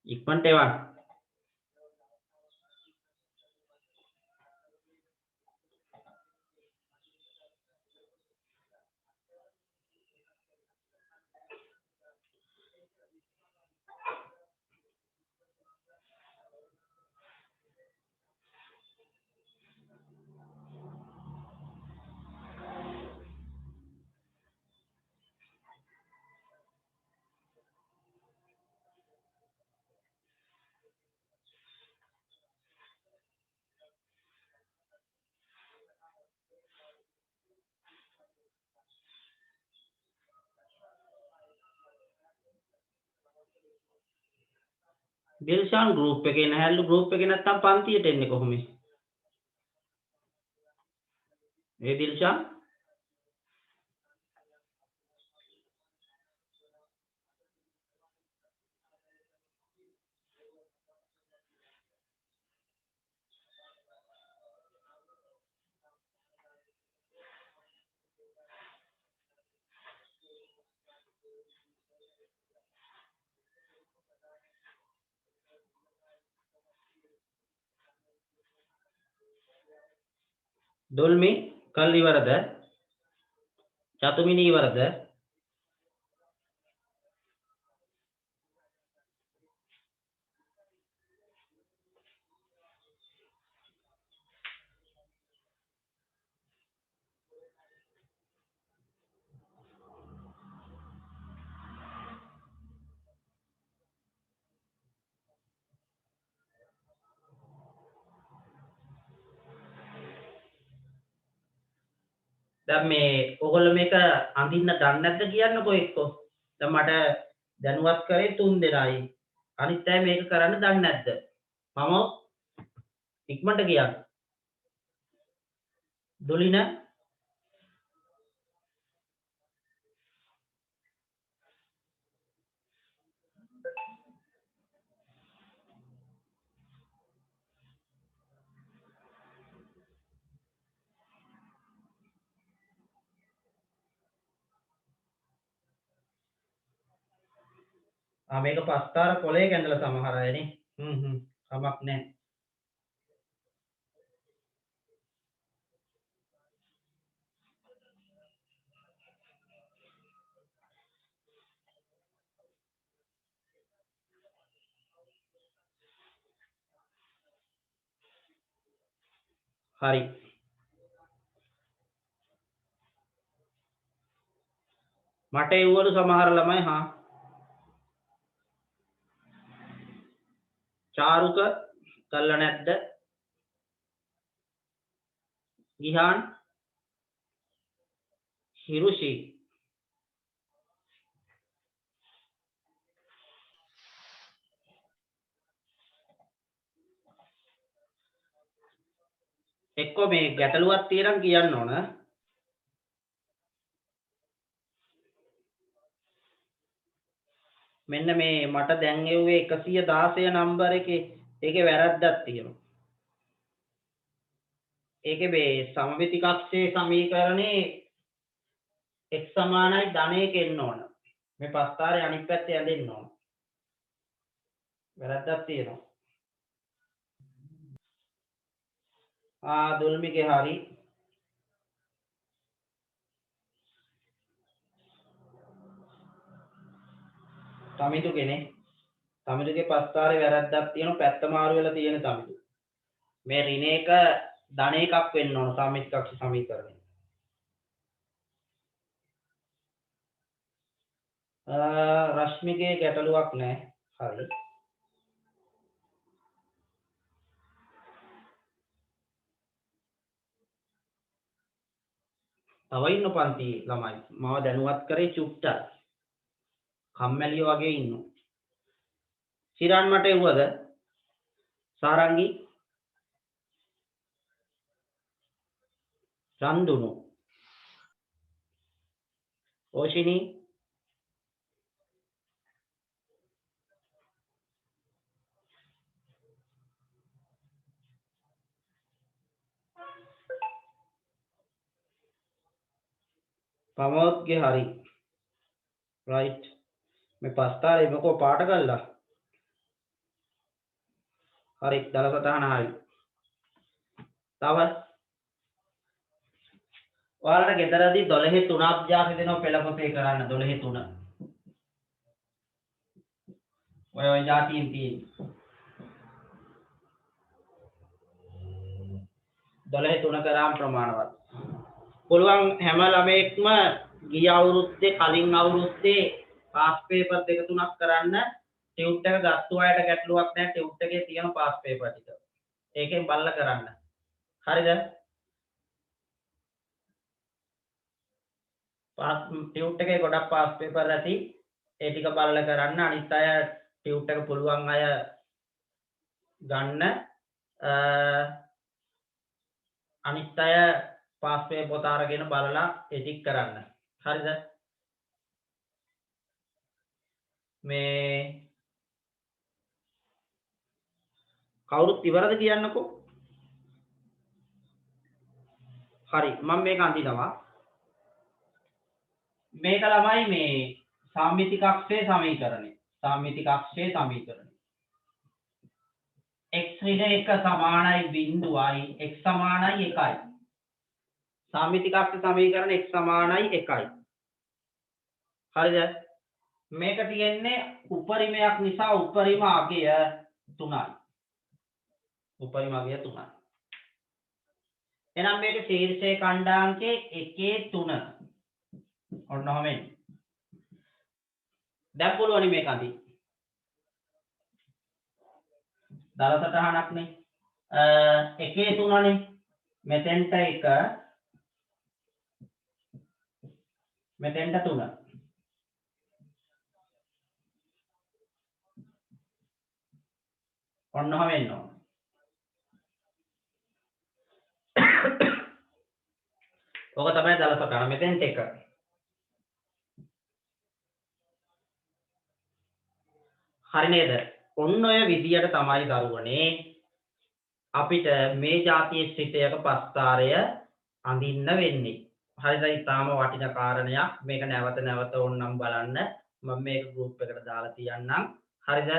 [SPEAKER 1] ඉක්මනට එවන්න. දිල්ෂාන් ගෲප් එකේ නැහැලු ගෲප් එකේ නැත්තම් පන්තියට එන්නේ කොහොමද? ඒ දිල්ෂාන් දුල්මි කල් ඉවරද? චතුමිනි ඉවරද? දැන් මේ ඔයගොල්ලෝ මේක අඳින්න දන්නේ නැද්ද කියන්නකෝ එක්කෝ. දැන් මට දැනුවත් කරේ 3 දෙනයි. අනිත් අය මේක කරන්න දන්නේ නැද්ද? මම ඉක්මනට කියන්න. දුලින මේක පස්තාර කොලේ ඇඳලා සමහර අයනේ. කමක් නැහැ. හරි. මට එව්වලු සමහර ළමයි චාරුක කල්ලා නැද්ද? ගිහාන් හිරුෂි එක්කෝ මේ ගැටලුවක් තියෙනම් කියන්න ඕන. මෙන්න මේ මට දැන් එව්වේ 116 නම්බර එකේ ඒකේ වැරද්දක් තියෙනවා. ඒකේ මේ සමමිති කක්ෂයේ සමීකරණේ x සමානයි ධනයක එන්න ඕන. මේ පස්තාරේ අනිත් පැත්තේ ඇඳෙන්න ඕන. වැරද්දක් තියෙනවා. දුල්මිගේ හරි. තමිතුගේනේ. තමිතුගේ පස්තාරේ වැරද්දක් තියෙනවා. පැත්ත මාරු වෙලා තියෙන තමිතු. මේ ඍණ එක ධන එකක් වෙන්න ඕන සමමිති කක්ෂ සමීකරණය. රශ්මිගේ ගැටලුවක් නැහැ. හරි. තව ඉන්න පන්ති ළමයි මම දැනුවත් කරේ චුට්ටක්. කම්මැලියෝ වගේ ඉන්නවා. සිරාන් මට එව්වද? සාරංගි රන්දුනු ඕෂිනි පමෝත්ගේ හරි. රයිට්. මේ පස්තාරේ මොකෝ පාට කළා. හරි දල සටහන හරි. තව ඔයාලට ගෙදරදී 12 3 අභ්‍යාස දෙනවා පෙළ පොතේ කරන්න 12 3. ඔය જાතියින් තියෙන්නේ 12 3 කරාම ප්‍රමාණවත්. පුළුවන් හැම ළමයෙක්ම ගිය අවුරුද්දේ කලින් අවුරුද්දේ පාස් පේපර් දෙක තුනක් කරන්න. ටියුට් එක ගත්තු අයට ගැටලුවක් නැහැ. ටියුට් එකේ තියෙන පාස් පේපර් ටික. ඒකෙන් බලලා කරන්න. හරිද? පාස් ටියුට් එකේ ගොඩක් පාස් පේපර් ඇති. ඒ ටික බලලා කරන්න. අනිත් අය ටියුට් එක පුළුවන් අය ගන්න. අනිත් අය පාස් පේපර් පොත අරගෙන බලලා එඩිට් කරන්න. හරිද? මේ කවුරුත් ඉවරද කියන්නකෝ. හරි මම මේක අඳිනවා. මේක ළමයි මේ සම්මිති කක්ෂයේ සමීකරණය. සම්මිති කක්ෂයේ සමීකරණය. x ඍණ 1 සමානයි බිඳුවයි x සමානයි 1යි. සම්මිතිකාක්ෂ සමීකරණ x සමානයි 1යි. හරිද? මේක තියෙන්නේ උපරිමයක් නිසා උපරිම අගය 3යි. උපරිම අගය 3යි. එහෙනම් මේක ශීර්ෂයේ ඛණ්ඩාංකයේ 1/3. ඔන්න ඔහම එන්නේ. දැන් පුළුවනි මේක අඳින්න. දල සටහනක් නේ. 1/3 නේ. මෙතෙන්ට 1 මෙතෙන්ට 3. ඔන්න ඔහම එන්න ඕන. ඕක තමයි දල සටහන. මෙතෙන්ට 1. හරි නේද? ඔන්න ඔය විදියට තමයි දරුවනේ අපිට මේ જાතියේ ශ්‍රිතයක ප්‍රස්ථාරය අඳින්න වෙන්නේ. හරිද? ඊටාම වටින කාරණයක්. මේක නැවත නැවත ඕනනම් බලන්න. මම මේක ගෲප් එකට දාලා තියන්නම්. හරිද?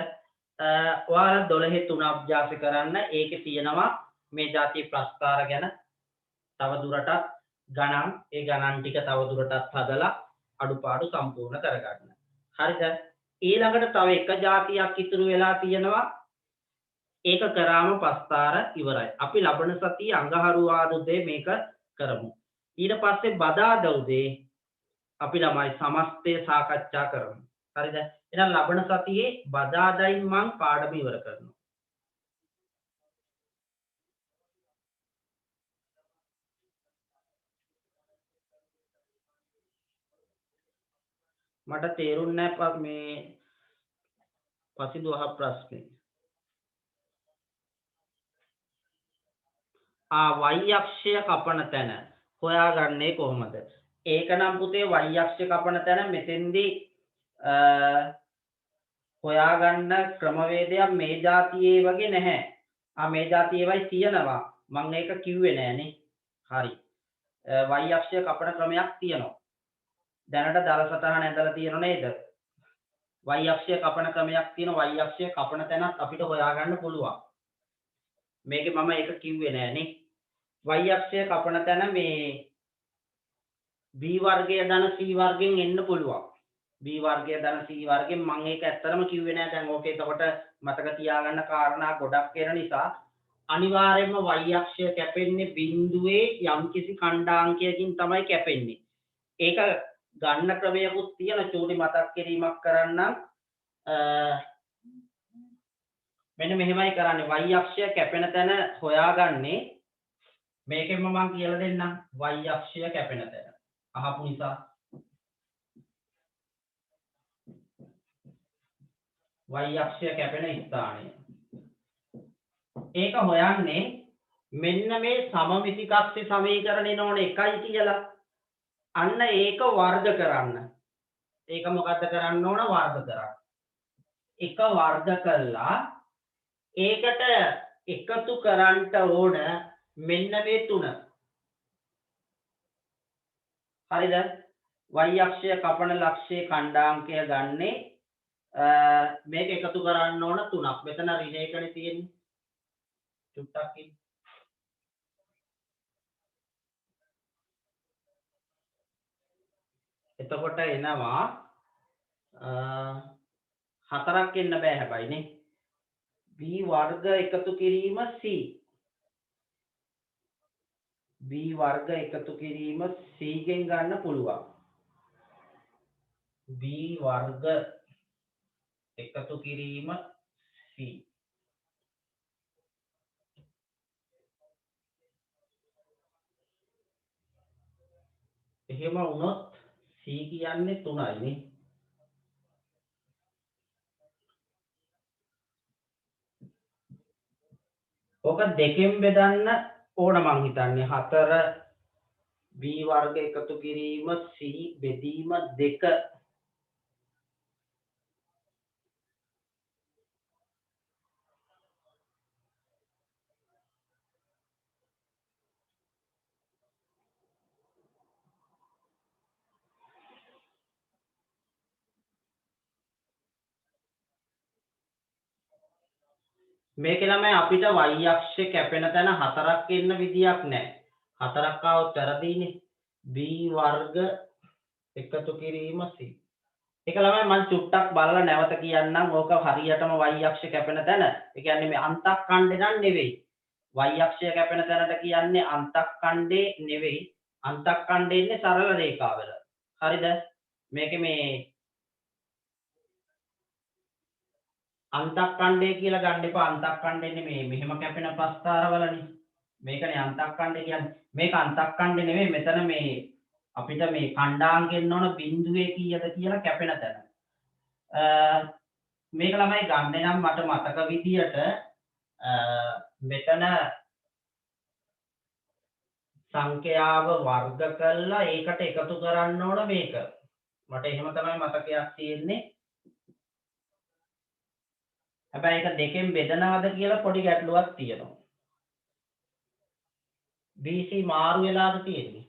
[SPEAKER 1] ඔයාලා 12 3 අභ්‍යාස කරන්න. ඒකේ තියෙනවා මේ જાතියේ ප්‍රස්ථාර ගැන තව දුරටත් ගණන්, ඒ ගණන් ටික තව දුරටත් හදලා අඩුපාඩු සම්පූර්ණ කරගන්න. හරිද? ඊළඟට තව එක જાතියක් ඉතුරු වෙලා තියෙනවා. ඒක කරාම ප්‍රස්ථාර ඉවරයි. අපි ලබන සතියේ අඟහරුවාදා උදේ මේක කරමු. ඊට පස්සේ බදාදා උදේ අපි ළමයි සමස්තය සාකච්ඡා කරමු. හරිද? එහෙනම් ලබන සතියේ බදාදායින් මම පාඩම ඉවර කරනවා. මට තේරුන්නේ නැහැ මේ පසිදු අහ ප්‍රශ්නේ. y අක්ෂය කපන තැන හොයාගන්නේ කොහොමද? ඒක නම් පුතේ y අක්ෂය කපන තැන මෙතෙන්දී හොයාගන්න ක්‍රමවේදයක් මේ જાතියේ වගේ නැහැ. මේ જાතියේවයි තියෙනවා. මම ඒක කිව්වේ නෑනේ. හරි. y අක්ෂය කපන ක්‍රමයක් තියෙනවා. දැනට දල සටහන ඇඳලා තියෙනව නේද? y අක්ෂය කපන ක්‍රමයක් තියෙනවා. y අක්ෂය කපන තැනත් අපිට හොයාගන්න පුළුවන්. මේකේ මම ඒක කිව්වේ නෑනේ. y අක්ෂය කපන තැන මේ b වර්ගය ධන c වර්ගෙන් එන්න පුළුවන්. b වර්ගය ධන c වර්ගෙන් මම ඒක ඇත්තටම කිව්වේ නෑ. දැන් ඕකේ එතකොට මතක තියාගන්න කාරණා ගොඩක් වෙන නිසා අනිවාර්යයෙන්ම y අක්ෂය කැපෙන්නේ බිඳුවේ යම්කිසි ඛණ්ඩාංකයකින් තමයි කැපෙන්නේ. ඒක ගන්න ක්‍රමයකුත් තියෙන චූටි මතක් කිරීමක් කරන්නම්. මෙන්න මෙහෙමයි කරන්නේ. y අක්ෂය කැපෙන තැන හොයාගන්නේ මේකෙන්ම මම කියලා දෙන්නම්. y අක්ෂය කැපෙන තැන අහපු නිසා y අක්ෂය කැපෙන ස්ථානය. ඒක හොයන්නේ මෙන්න මේ සමමිතිකක්ෂි සමීකරණේ නෝනේ 1යි කියලා. අන්න ඒක වර්ග කරන්න. ඒක මොකද්ද කරන්න ඕන? වර්ග කරන්න. එක වර්ග කළා ඒකට එකතු කරන්න ඕන මෙන්න මේ 3. හරිද? y අක්ෂය කපන ලක්ෂයේ ඛණ්ඩාංකය ගන්නේ මේක එකතු කරන්න ඕන 3ක්. මෙතන ඍණයකනේ තියෙන්නේ. චුට්ටක් ඉන්න. එතකොට එනවා 4ක් එන්න බෑ හැබැයි නේ. b වර්ග එකතු කිරීම c. b වර්ග එකතු කිරීම c ගෙන් ගන්න පුළුවන්. b වර්ග එකතු කිරීම c. එහෙම වුණොත් c කියන්නේ 3යි නේ. ඔක දෙකෙන් බෙදන්න ඕන මං හිතන්නේ 4 b වර්ග එකතු කිරීම c බෙදීම 2. මේක ළමයි අපිට y අක්ෂය කැපෙන තැන 4ක් එන්න විදියක් නැහැ. හතරක් આવොත් වැරදීනේ. b වර්ග එකතු කිරීම c. ඒක ළමයි මම චුට්ටක් බලලා නැවත කියන්නම්. ඕක හරියටම y අක්ෂය කැපෙන තැන. ඒ කියන්නේ මේ අන්තක් ඛණ්ඩේ නම් නෙවෙයි. y අක්ෂය කැපෙන තැනට කියන්නේ අන්තක් ඛණ්ඩේ නෙවෙයි. අන්තක් ඛණ්ඩේ ඉන්නේ සරල රේඛාවල. හරිද? මේකේ මේ අන්තක් ඛණ්ඩේ කියලා ගන්න එපා. අන්තක් ඛණ්ඩේ නෙමෙයි මෙහෙම කැපෙන ප්‍රස්ථාරවලනේ. මේකනේ අන්තක් ඛණ්ඩේ කියන්නේ. මේක අන්තක් ඛණ්ඩේ නෙමෙයි. මෙතන මේ අපිට මේ ඛණ්ඩාංකෙන්න ඕන බිඳුවේ කීයද කියලා කැපෙන තැන. මේක ළමයි ගන්න නම් මට මතක විදියට මෙතන සංඛ්‍යාව වර්ග කරලා ඒකට එකතු කරන්න ඕන මේක. මට එහෙම තමයි මතකයක් තියෙන්නේ. හැබැයි ඒක දෙකෙන් බෙදනවද කියලා පොඩි ගැටලුවක් තියෙනවා. BC මාරු වෙලාද තියෙන්නේ?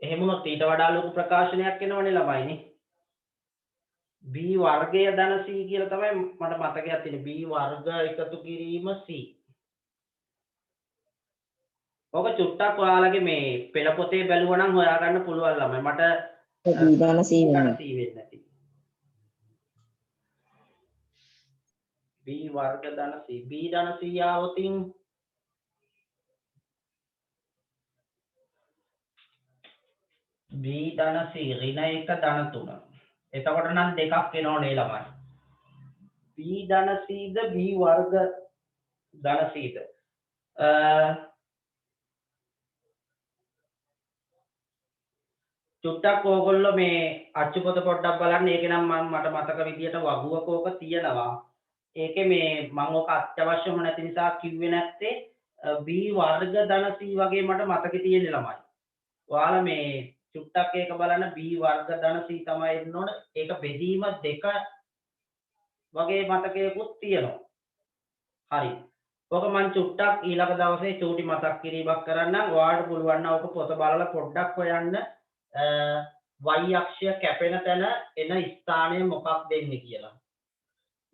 [SPEAKER 1] එහෙම වුණොත් ඊට වඩා ලොකු ප්‍රකාශනයක් එනවනේ ළමයිනේ. b වර්ගය ධන c කියලා තමයි මට මතකයක් තියෙන්නේ. b වර්ග එකතු කිරීම c. ඔක චුට්ටක් ඔයාලගේ මේ පෙළ පොතේ බැලුවා නම් හොයාගන්න පුළුවන් ළමයි. මට
[SPEAKER 2] b ධන c වෙනවා.
[SPEAKER 1] c වෙන්නේ නැති. b වර්ග ධන c. b ධන c ආවොතින් b ධන c ඍණ 1 ධන 3. එතකොට නම් දෙකක් එනෝනේ ළමයි. b ධන c ද b වර්ග ධන c ද චුට්ටක් ඕගොල්ලෝ මේ අච්චු පොත පොඩ්ඩක් බලන්න. ඒකේ නම් මට මතක විදියට වගුවක ඕක තියෙනවා. ඒකේ මේ මම ඕක අත්‍යවශ්‍යම නැති නිසා කිව්වේ නැත්තේ b වර්ග ධන c වගේ මට මතකේ තියෙන්නේ ළමයි. ඔයාලා මේ චුට්ටක් ඒක බලන්න b වර්ග ධන c තමයි එන්න ඕන. ඒක බෙදීම දෙක වගේ මතකයකුත් තියෙනවා. හරි. ඔක මම චුට්ටක් ඊළඟ දවසේ චූටි මතක් කිරීමක් කරන්නම්. ඔයාලට පුළුවන් නම් ඔක පොත බලලා පොඩ්ඩක් හොයන්න. y අක්ෂය කැපෙන තැන එන ස්ථානය මොකක්ද දෙන්නේ කියලා.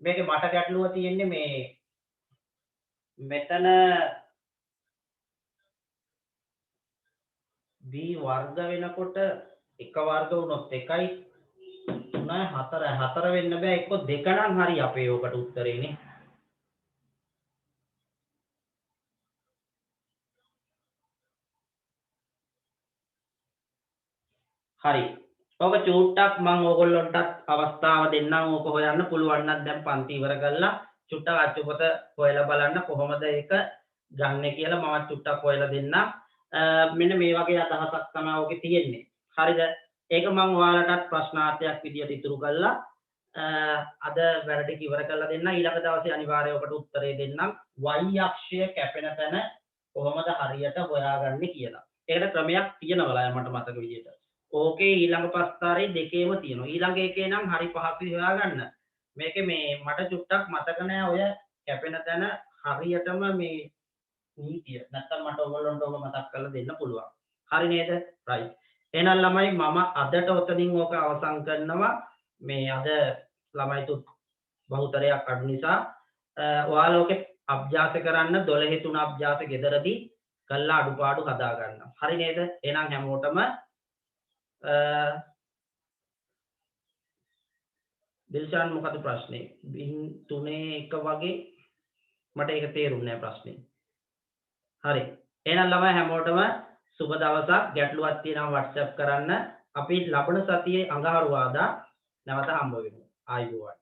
[SPEAKER 1] මේකේ මට ගැටලුව තියෙන්නේ මේ මෙතන b වර්ග වෙනකොට එක වර්ග වුණොත් 1යි 3යි 4යි 4 වෙන්න බෑ. එක්ක 2 නම් හරි අපේ ඔකට උත්තරේනේ. හරි. ඔක චුට්ටක් මම ඕගොල්ලන්ටත් අවස්ථාව දෙන්නම්. ඕක හොයන්න පුළුවන් නම් දැන් පන්ති ඉවර කරලා චුට්ටක් අච්චුපොත හොයලා බලන්න කොහොමද ඒක ගන්නෙ කියලා මම චුට්ටක් හොයලා දෙන්නම්. මෙන්න මේ වගේ අදහසක් තමයි ඔකේ තියෙන්නේ. හරිද? ඒක මම ඔයාලටත් ප්‍රශ්නාර්ථයක් විදියට ඉතුරු කළා. අද වැඩ ටික ඉවර කරලා දෙන්න. ඊළඟ දවසේ අනිවාර්යයෙන් ඔකට උත්තරේ දෙන්නම්. y අක්ෂය කැපෙන තැන කොහොමද හරියට හොයාගන්නේ කියලා. ඒකට ක්‍රමයක් තියෙනවා මට මතක විදියට. ඕකේ ඊළඟ ප්‍රස්ථාරයේ දෙකේම තියෙනවා. ඊළඟ එකේ නම් හරි පහසුයි හොයාගන්න. මේකේ මේ මට චුට්ටක් මතක නෑ ඔය කැපෙන තැන හරියටම මේ නීතිය. නැත්තම් මට ඔයගොල්ලන්ට ඔක මතක් කරලා දෙන්න පුළුවන්. හරි නේද? right. එහෙනම් ළමයි මම අදට ඔතනින් ඕක අවසන් කරනවා. මේ අද ළමයිතු බහුතරයක් අඩු නිසා ඔයාලා ඕකේ අභ්‍යාස කරන්න 12 3 අභ්‍යාස ගෙදරදී කළා අඩුපාඩු හදා ගන්න. හරි නේද? එහෙනම් හැමෝටම දිල්ෂාන් මොකද ප්‍රශ්නේ? 3 වගේ මට ඒක තේරුන්නේ නැහැ ප්‍රශ්නේ. හරි. එහෙනම් ළමයි හැමෝටම සුබ දවසක්. ගැටලුවක් තියෙනවා WhatsApp කරන්න. අපි ලබන සතියේ අඟහරුවාදා නැවත හම්බ වෙමු. ආයුබෝවන්.